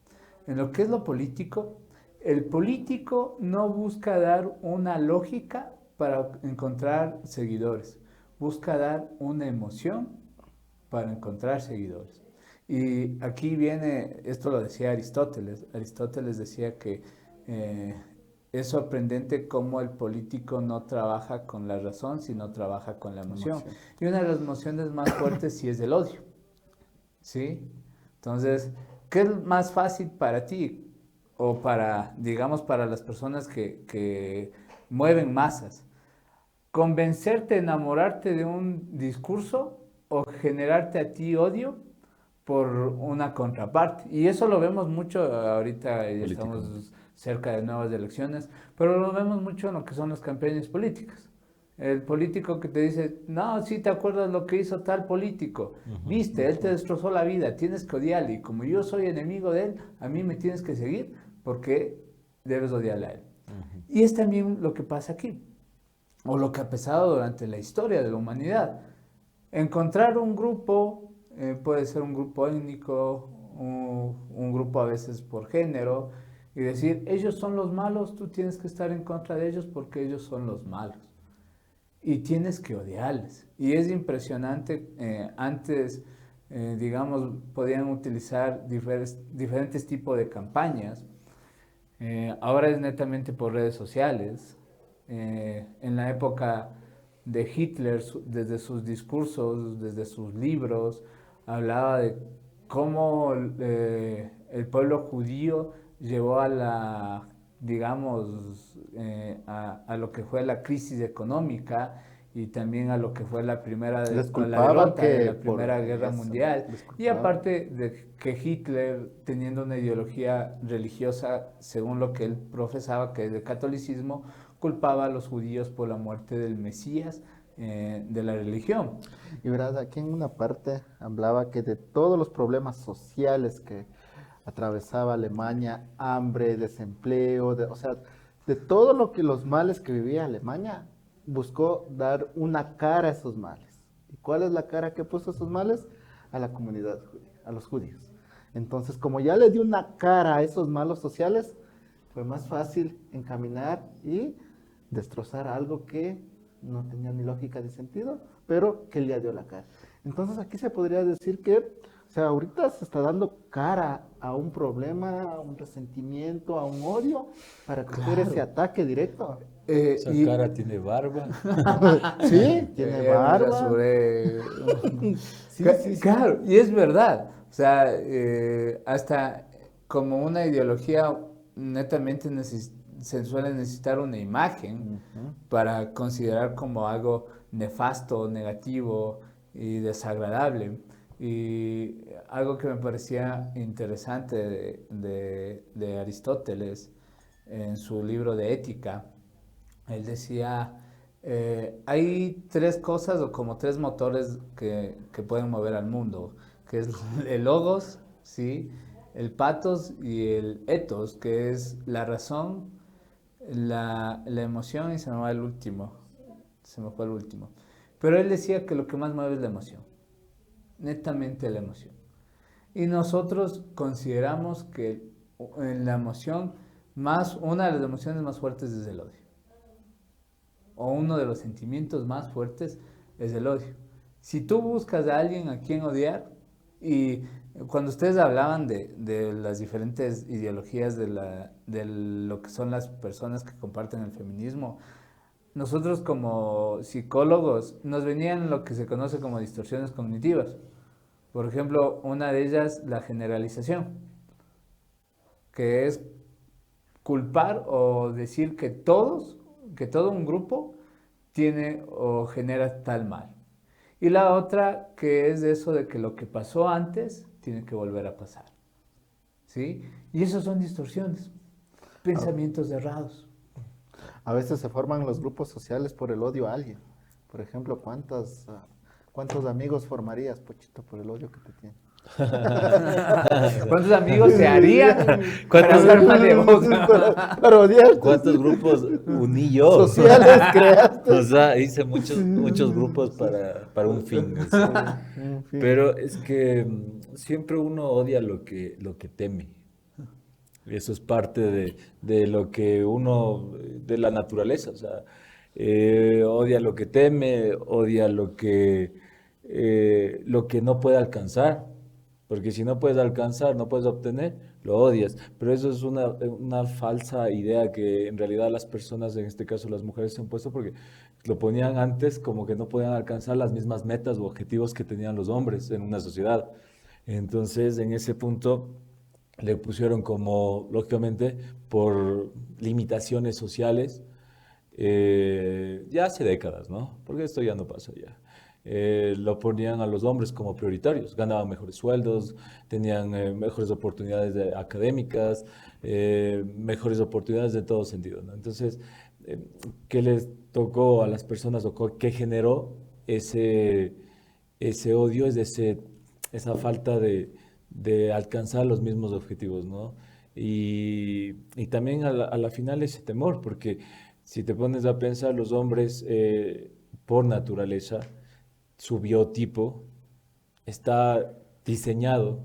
En lo que es lo político, el político no busca dar una lógica para encontrar seguidores, busca dar una emoción para encontrar seguidores. Y aquí viene, esto lo decía Aristóteles. Aristóteles decía que es sorprendente cómo el político no trabaja con la razón, sino trabaja con la emoción. Y una de las emociones más fuertes sí es el odio. ¿Sí? Entonces, ¿qué es más fácil para ti? O para, digamos, para las personas que mueven masas. ¿Convencerte, enamorarte de un discurso o generarte a ti odio por una contraparte? Y eso lo vemos mucho ahorita, ya estamos cerca de nuevas elecciones, pero lo vemos mucho en lo que son las campañas políticas. El político que te dice, no, sí te acuerdas lo que hizo tal político, viste, él te destrozó la vida, tienes que odiarle, y como yo soy enemigo de él, a mí me tienes que seguir porque debes odiarle a él. Y es también lo que pasa aquí, o lo que ha pasado durante la historia de la humanidad. Encontrar un grupo, puede ser un grupo étnico, un grupo a veces por género, y decir, ellos son los malos, tú tienes que estar en contra de ellos porque ellos son los malos. Y tienes que odiarles. Y es impresionante, antes, digamos, podían utilizar diferentes tipos de campañas. Ahora es netamente por redes sociales. En la época de Hitler, desde sus discursos, desde sus libros, hablaba de cómo el pueblo judío llevó a la, digamos, a lo que fue la crisis económica y también a lo que fue la primera la derrota de la Primera Guerra Mundial. Y aparte de que Hitler, teniendo una ideología religiosa, según lo que él profesaba, que es el catolicismo, culpaba a los judíos por la muerte del Mesías de la religión. Y verás, aquí en una parte hablaba que de todos los problemas sociales que atravesaba Alemania, hambre, desempleo, o sea, de todo lo que los males que vivía Alemania, buscó dar una cara a esos males. ¿Y cuál es la cara que puso a esos males? A la comunidad judía, a los judíos. Entonces, como ya le dio una cara a esos malos sociales, fue más fácil encaminar y destrozar algo que no tenía ni lógica ni sentido, pero que le dio la cara. Entonces, aquí se podría decir que, o sea, ahorita se está dando cara a un problema, a un resentimiento, a un odio, para coger ese ataque directo. Esa cara tiene barba. Sí, tiene barba. Sí, claro, y es verdad. O sea, hasta como una ideología netamente se suele necesitar una imagen para considerar como algo nefasto, negativo y desagradable. Y algo que me parecía interesante de Aristóteles en su libro de Ética, él decía, hay tres cosas o como tres motores que pueden mover al mundo, que es el logos, ¿sí? El pathos y el ethos, que es la razón, la emoción, y se me fue el último. Pero él decía que lo que más mueve es la emoción, netamente la emoción. Y nosotros consideramos que la emoción una de las emociones más fuertes es el odio. O uno de los sentimientos más fuertes es el odio. Si tú buscas a alguien a quien odiar, y cuando ustedes hablaban de las diferentes ideologías de lo que son las personas que comparten el feminismo, nosotros como psicólogos nos venían lo que se conoce como distorsiones cognitivas. Por ejemplo, una de ellas, la generalización, que es culpar o decir que todo un grupo tiene o genera tal mal. Y la otra, que es de eso de que lo que pasó antes tiene que volver a pasar. ¿Sí? Y eso son distorsiones, pensamientos errados. A veces se forman los grupos sociales por el odio a alguien, Por ejemplo, ¿cuántos amigos formarías, Pochito, por el odio que te tiene? ¿Cuántos amigos se harían para ¿Cuántos- ser malevosos? Para odiarte. ¿Cuántos grupos uní yo? Sociales creaste. O sea, hice muchos grupos para un fin. Así. En fin. Pero es que siempre uno odia lo que teme. Y eso es parte de lo que uno, de la naturaleza. O sea, odia lo que teme, odia lo que no puede alcanzar. Porque si no puedes alcanzar, no puedes obtener, lo odias. Pero eso es una falsa idea que en realidad las personas, en este caso las mujeres, se han puesto porque lo ponían antes como que no podían alcanzar las mismas metas o objetivos que tenían los hombres en una sociedad. Entonces, en ese punto le pusieron como, lógicamente, por limitaciones sociales, ya hace décadas, ¿no? Porque esto ya no pasa ya. Lo ponían a los hombres como prioritarios, ganaban mejores sueldos, tenían mejores oportunidades académicas, mejores oportunidades de todo sentido, ¿no? Entonces, ¿qué les tocó a las personas o qué generó ese odio, esa falta de alcanzar los mismos objetivos, ¿no? Y también a la final ese temor, porque si te pones a pensar, los hombres por naturaleza, su biotipo está diseñado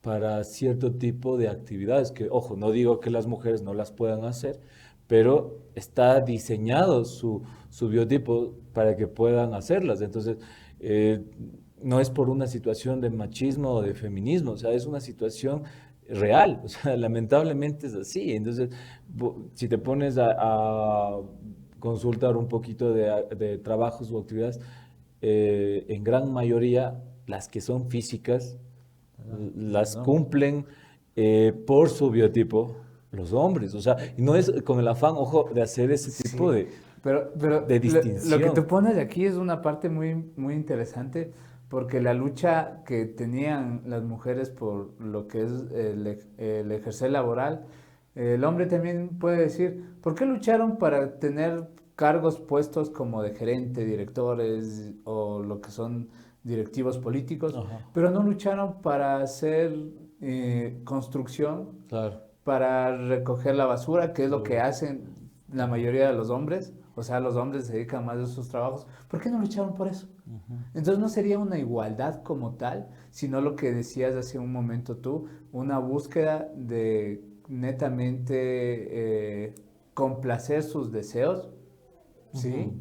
para cierto tipo de actividades que, ojo, no digo que las mujeres no las puedan hacer, pero está diseñado su biotipo para que puedan hacerlas. Entonces, no es por una situación de machismo o de feminismo, o sea, es una situación real, o sea, lamentablemente es así. Entonces, si te pones a consultar un poquito de trabajos o actividades, en gran mayoría, las que son físicas, las cumplen por su biotipo los hombres. O sea, y no es con el afán, ojo, de hacer ese tipo Sí, pero de distinción. lo que tú pones aquí es una parte muy, muy interesante, porque la lucha que tenían las mujeres por lo que es el ejercer laboral, el hombre también puede decir, ¿por qué lucharon para tener cargos puestos como de gerente, directores o lo que son directivos políticos, Ajá, pero no lucharon para hacer construcción, claro. para recoger la basura, que es lo que hacen la mayoría de los hombres? O sea, los hombres se dedican más a esos trabajos. ¿Por qué no lucharon por eso? Entonces no sería una igualdad como tal, sino lo que decías hace un momento tú, una búsqueda de netamente complacer sus deseos, ¿sí?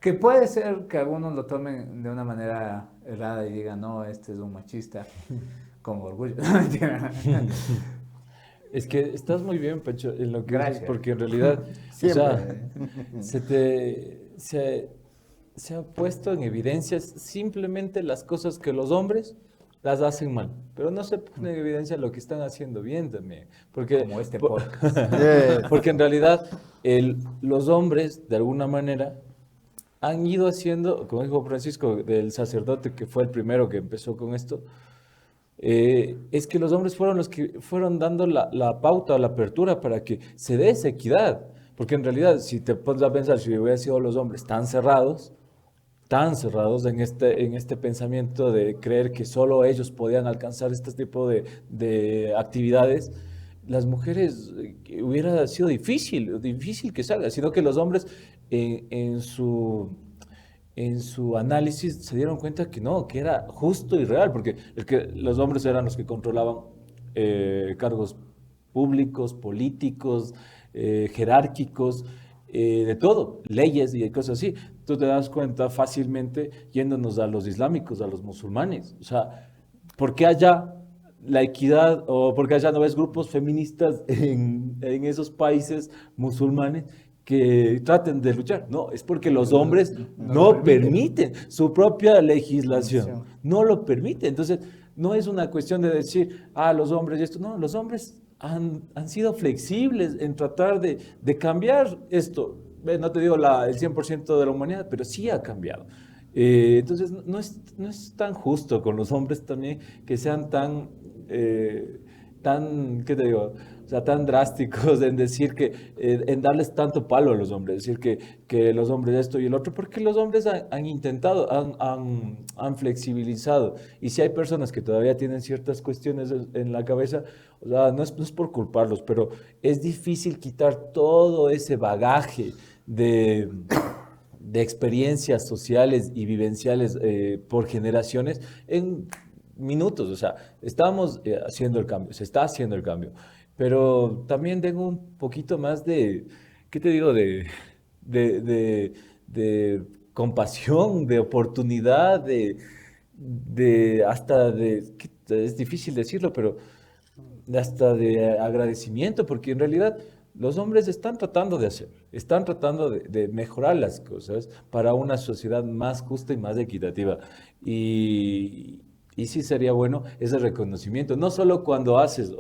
Que puede ser que algunos lo tomen de una manera errada y digan, no, este es un machista, con orgullo. Es que estás muy bien, Pecho, en lo que dices, Gracias. porque en realidad, o Siempre. sea, se ha puesto en evidencia simplemente las cosas que los hombres las hacen mal, pero no se pone en evidencia lo que están haciendo bien también, porque, Como este podcast. porque en realidad los hombres, de alguna manera, han ido haciendo, como dijo Francisco, del sacerdote que fue el primero que empezó con esto, es que los hombres fueron los que fueron dando la pauta o la apertura para que se dé esa equidad. Porque en realidad, si te pones a pensar, si hubieran sido los hombres tan cerrados en este pensamiento de creer que solo ellos podían alcanzar este tipo de actividades, las mujeres hubiera sido difícil que salga, sino que los hombres en su análisis se dieron cuenta que no, que era justo y real, porque los hombres eran los que controlaban cargos públicos, políticos, jerárquicos, de todo, leyes y cosas así. Tú te das cuenta fácilmente yéndonos a los islámicos, a los musulmanes. O sea, ¿por qué allá la equidad o por qué allá no ves grupos feministas en esos países musulmanes que traten de luchar? No, es porque los hombres no permiten su propia legislación, no lo permite. Entonces, no es una cuestión de decir, los hombres y esto, no, los hombres han sido flexibles en tratar de cambiar esto. No te digo el 100% de la humanidad, pero sí ha cambiado. Entonces, no es tan justo con los hombres también que sean tan tan, ¿qué te digo? O sea, tan drásticos en decir que, en darles tanto palo a los hombres, decir que los hombres esto y el otro, porque los hombres han intentado, han flexibilizado. Y si hay personas que todavía tienen ciertas cuestiones en la cabeza, o sea, no es por culparlos, pero es difícil quitar todo ese bagaje de experiencias sociales y vivenciales por generaciones en minutos. O sea, estamos haciendo el cambio, se está haciendo el cambio, pero también tengo un poquito más de, ¿qué te digo? De compasión, de oportunidad, hasta es difícil decirlo, pero hasta de agradecimiento, porque en realidad los hombres están tratando de hacer, están tratando de mejorar las cosas para una sociedad más justa y más equitativa. Y, y sí sería bueno ese reconocimiento, no solo cuando haces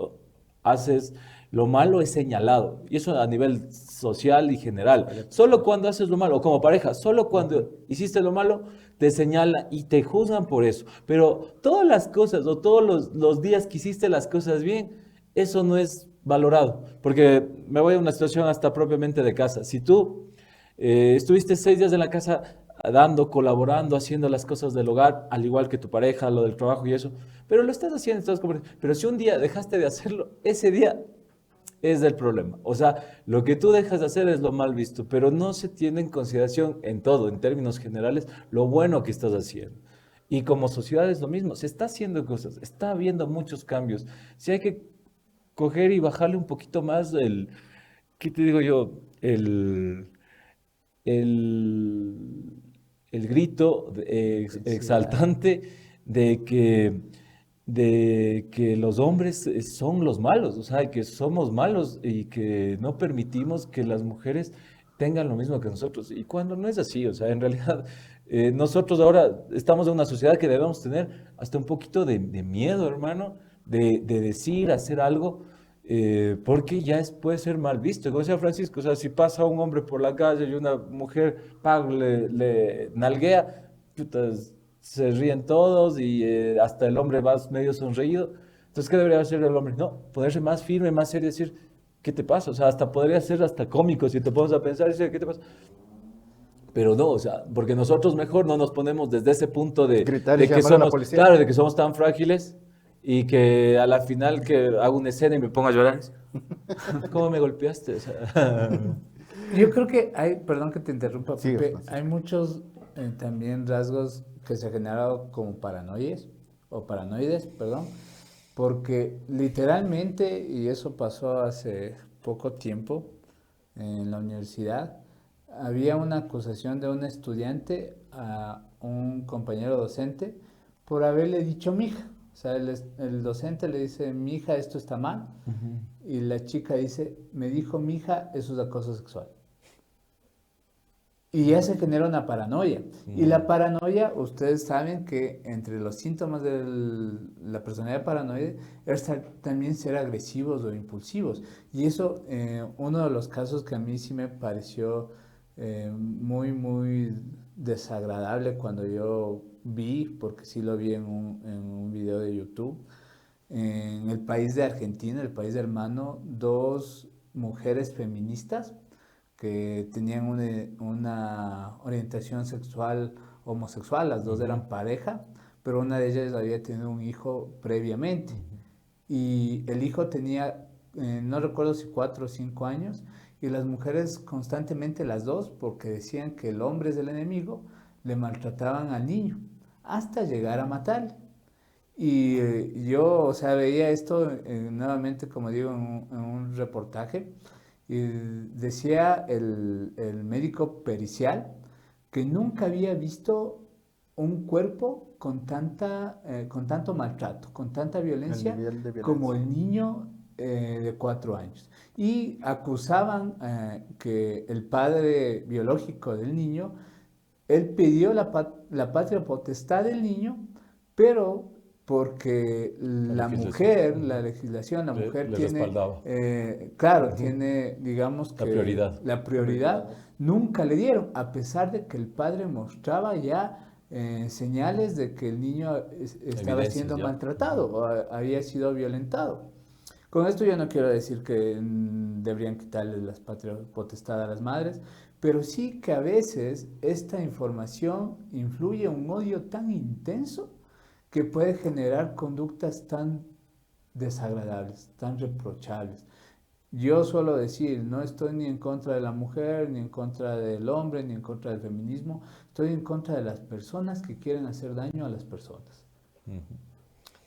lo malo es señalado, y eso a nivel social y general. Solo cuando haces lo malo, o como pareja, solo cuando hiciste lo malo, te señalan y te juzgan por eso. Pero todas las cosas o todos los días que hiciste las cosas bien, eso no es valorado. Porque me voy a una situación hasta propiamente de casa. Si tú estuviste 6 días en la casa dando, colaborando, haciendo las cosas del hogar, al igual que tu pareja, lo del trabajo y eso, pero lo estás haciendo, pero si un día dejaste de hacerlo, ese día es el problema. O sea, lo que tú dejas de hacer es lo mal visto, pero no se tiene en consideración en todo, en términos generales, lo bueno que estás haciendo. Y como sociedad es lo mismo, se está haciendo cosas, está habiendo muchos cambios. Si hay que coger y bajarle un poquito más ¿qué te digo yo? El, el grito exaltante de que los hombres son los malos, o sea, que somos malos y que no permitimos que las mujeres tengan lo mismo que nosotros. Y cuando no es así, o sea, en realidad nosotros ahora estamos en una sociedad que debemos tener hasta un poquito de miedo, hermano, de decir, hacer algo, porque ya puede ser mal visto. Como decía Francisco, o sea, si pasa un hombre por la calle y una mujer le nalguea, putas, se ríen todos y hasta el hombre va medio sonreído. Entonces, ¿qué debería hacer el hombre? No, ponerse más firme, más serio, decir, ¿qué te pasa? O sea, hasta podría ser hasta cómico si te pones a pensar y decir, ¿qué te pasa? Pero no, o sea, porque nosotros mejor no nos ponemos desde ese punto Gritar y de que llamar a la somos, policía. claro, de que somos tan frágiles y que a la final que hago una escena y me pongo a llorar. ¿Cómo me golpeaste? O sea, Yo creo que hay, perdón que te interrumpa, Sí, Pepe, Francisco. hay muchos también rasgos que se han generado como paranoides, perdón, porque literalmente, y eso pasó hace poco tiempo en la universidad, había una acusación de un estudiante a un compañero docente por haberle dicho mija. O sea, el docente le dice, mija, esto está mal. Y la chica dice, me dijo mija, eso es acoso sexual. Y ya se genera una paranoia. Y la paranoia, ustedes saben que entre los síntomas de la personalidad paranoide es también ser agresivos o impulsivos. Y eso, uno de los casos que a mí sí me pareció muy, muy desagradable cuando yo vi, porque sí lo vi en un video de YouTube, en el país de Argentina, el país hermano, dos mujeres feministas que tenían una orientación sexual homosexual, las dos eran pareja, pero una de ellas había tenido un hijo previamente. Y el hijo tenía, no recuerdo si 4 o 5 años, y las mujeres constantemente, las dos, porque decían que el hombre es el enemigo, le maltrataban al niño, hasta llegar a matarle. Y yo, o sea, veía esto nuevamente, como digo, en un reportaje, y decía el médico pericial que nunca había visto un cuerpo con tanto maltrato, con tanta violencia, como el niño de 4 años. Y acusaban que el padre biológico del niño, él pidió la patria potestad del niño, pero porque la legislación le tiene, respaldaba. claro, tiene, digamos que la prioridad, nunca le dieron, a pesar de que el padre mostraba ya señales de que el niño estaba siendo maltratado o había sido violentado. Con esto yo no quiero decir que deberían quitarles las potestad a las madres, pero sí que a veces esta información influye un odio tan intenso que puede generar conductas tan desagradables, tan reprochables. Yo suelo decir, no estoy ni en contra de la mujer, ni en contra del hombre, ni en contra del feminismo, estoy en contra de las personas que quieren hacer daño a las personas.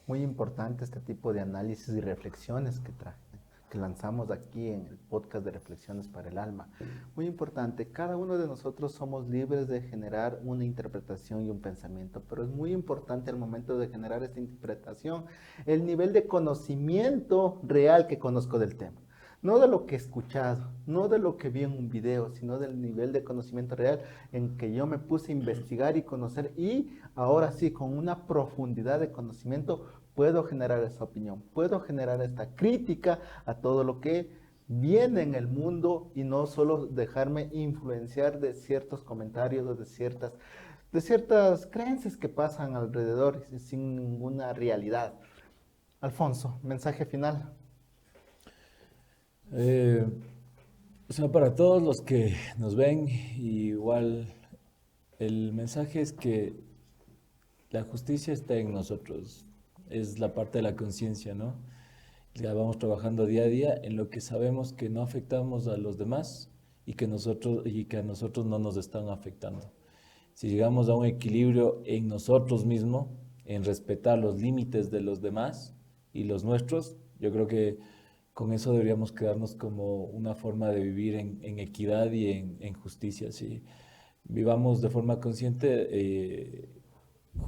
Muy importante este tipo de análisis y reflexiones que lanzamos aquí en el podcast de Reflexiones para el Alma. Muy importante, cada uno de nosotros somos libres de generar una interpretación y un pensamiento, pero es muy importante al momento de generar esta interpretación el nivel de conocimiento real que conozco del tema. No de lo que he escuchado, no de lo que vi en un video, sino del nivel de conocimiento real en que yo me puse a investigar y conocer, y ahora sí, con una profundidad de conocimiento, puedo generar esa opinión, puedo generar esta crítica a todo lo que viene en el mundo y no solo dejarme influenciar de ciertos comentarios o de ciertas creencias que pasan alrededor sin ninguna realidad. Alfonso, mensaje final. O sea, para todos los que nos ven, igual el mensaje es que la justicia está en nosotros, es la parte de la conciencia, ¿no? Ya vamos trabajando día a día en lo que sabemos que no afectamos a los demás y que a nosotros no nos están afectando. Si llegamos a un equilibrio en nosotros mismos, en respetar los límites de los demás y los nuestros, yo creo que con eso deberíamos quedarnos como una forma de vivir en equidad y en justicia. Si vivamos de forma consciente,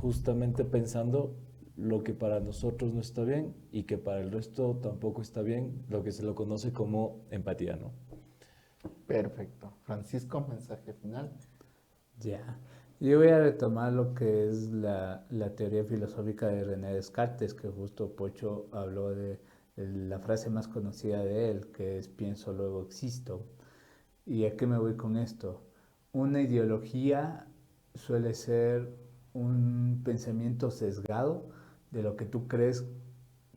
justamente pensando lo que para nosotros no está bien y que para el resto tampoco está bien, lo que se lo conoce como empatía, ¿no? Perfecto. Francisco, mensaje final. Ya. Yo voy a retomar lo que es la teoría filosófica de René Descartes, que justo Pocho habló de la frase más conocida de él, que es pienso, luego existo. ¿Y a qué me voy con esto? Una ideología suele ser un pensamiento sesgado de lo que tú crees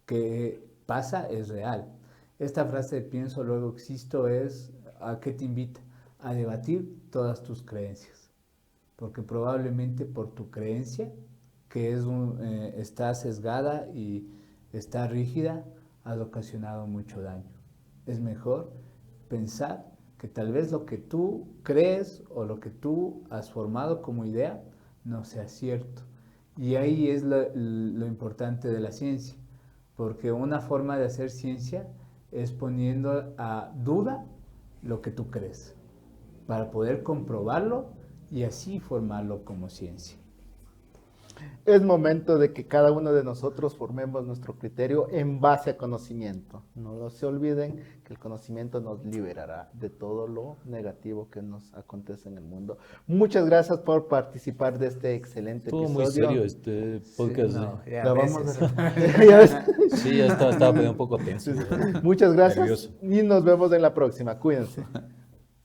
que pasa es real. Esta frase de pienso, luego existo es ¿a qué te invita? A debatir todas tus creencias. Porque probablemente por tu creencia, que está sesgada y está rígida, has ocasionado mucho daño. Es mejor pensar que tal vez lo que tú crees o lo que tú has formado como idea no sea cierto. Y ahí es lo importante de la ciencia, porque una forma de hacer ciencia es poniendo a duda lo que tú crees, para poder comprobarlo y así formarlo como ciencia. Es momento de que cada uno de nosotros formemos nuestro criterio en base a conocimiento. No se olviden que el conocimiento nos liberará de todo lo negativo que nos acontece en el mundo. Muchas gracias por participar de este excelente Estuvo episodio. muy serio este podcast. Sí, no, ya La ves vamos eso. ¿Ya ves? Sí, ya estaba poniendo un poco tenso. Muchas gracias Nervioso. y nos vemos en la próxima. Cuídense.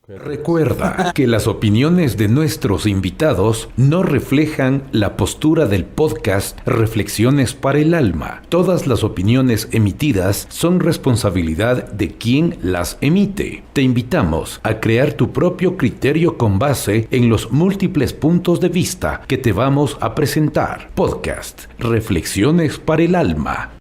Recuerda que las opiniones de nuestros invitados no reflejan la postura del podcast Reflexiones para el Alma. Todas las opiniones emitidas son responsabilidad de quien las emite. Te invitamos a crear tu propio criterio con base en los múltiples puntos de vista que te vamos a presentar. Podcast Reflexiones para el Alma.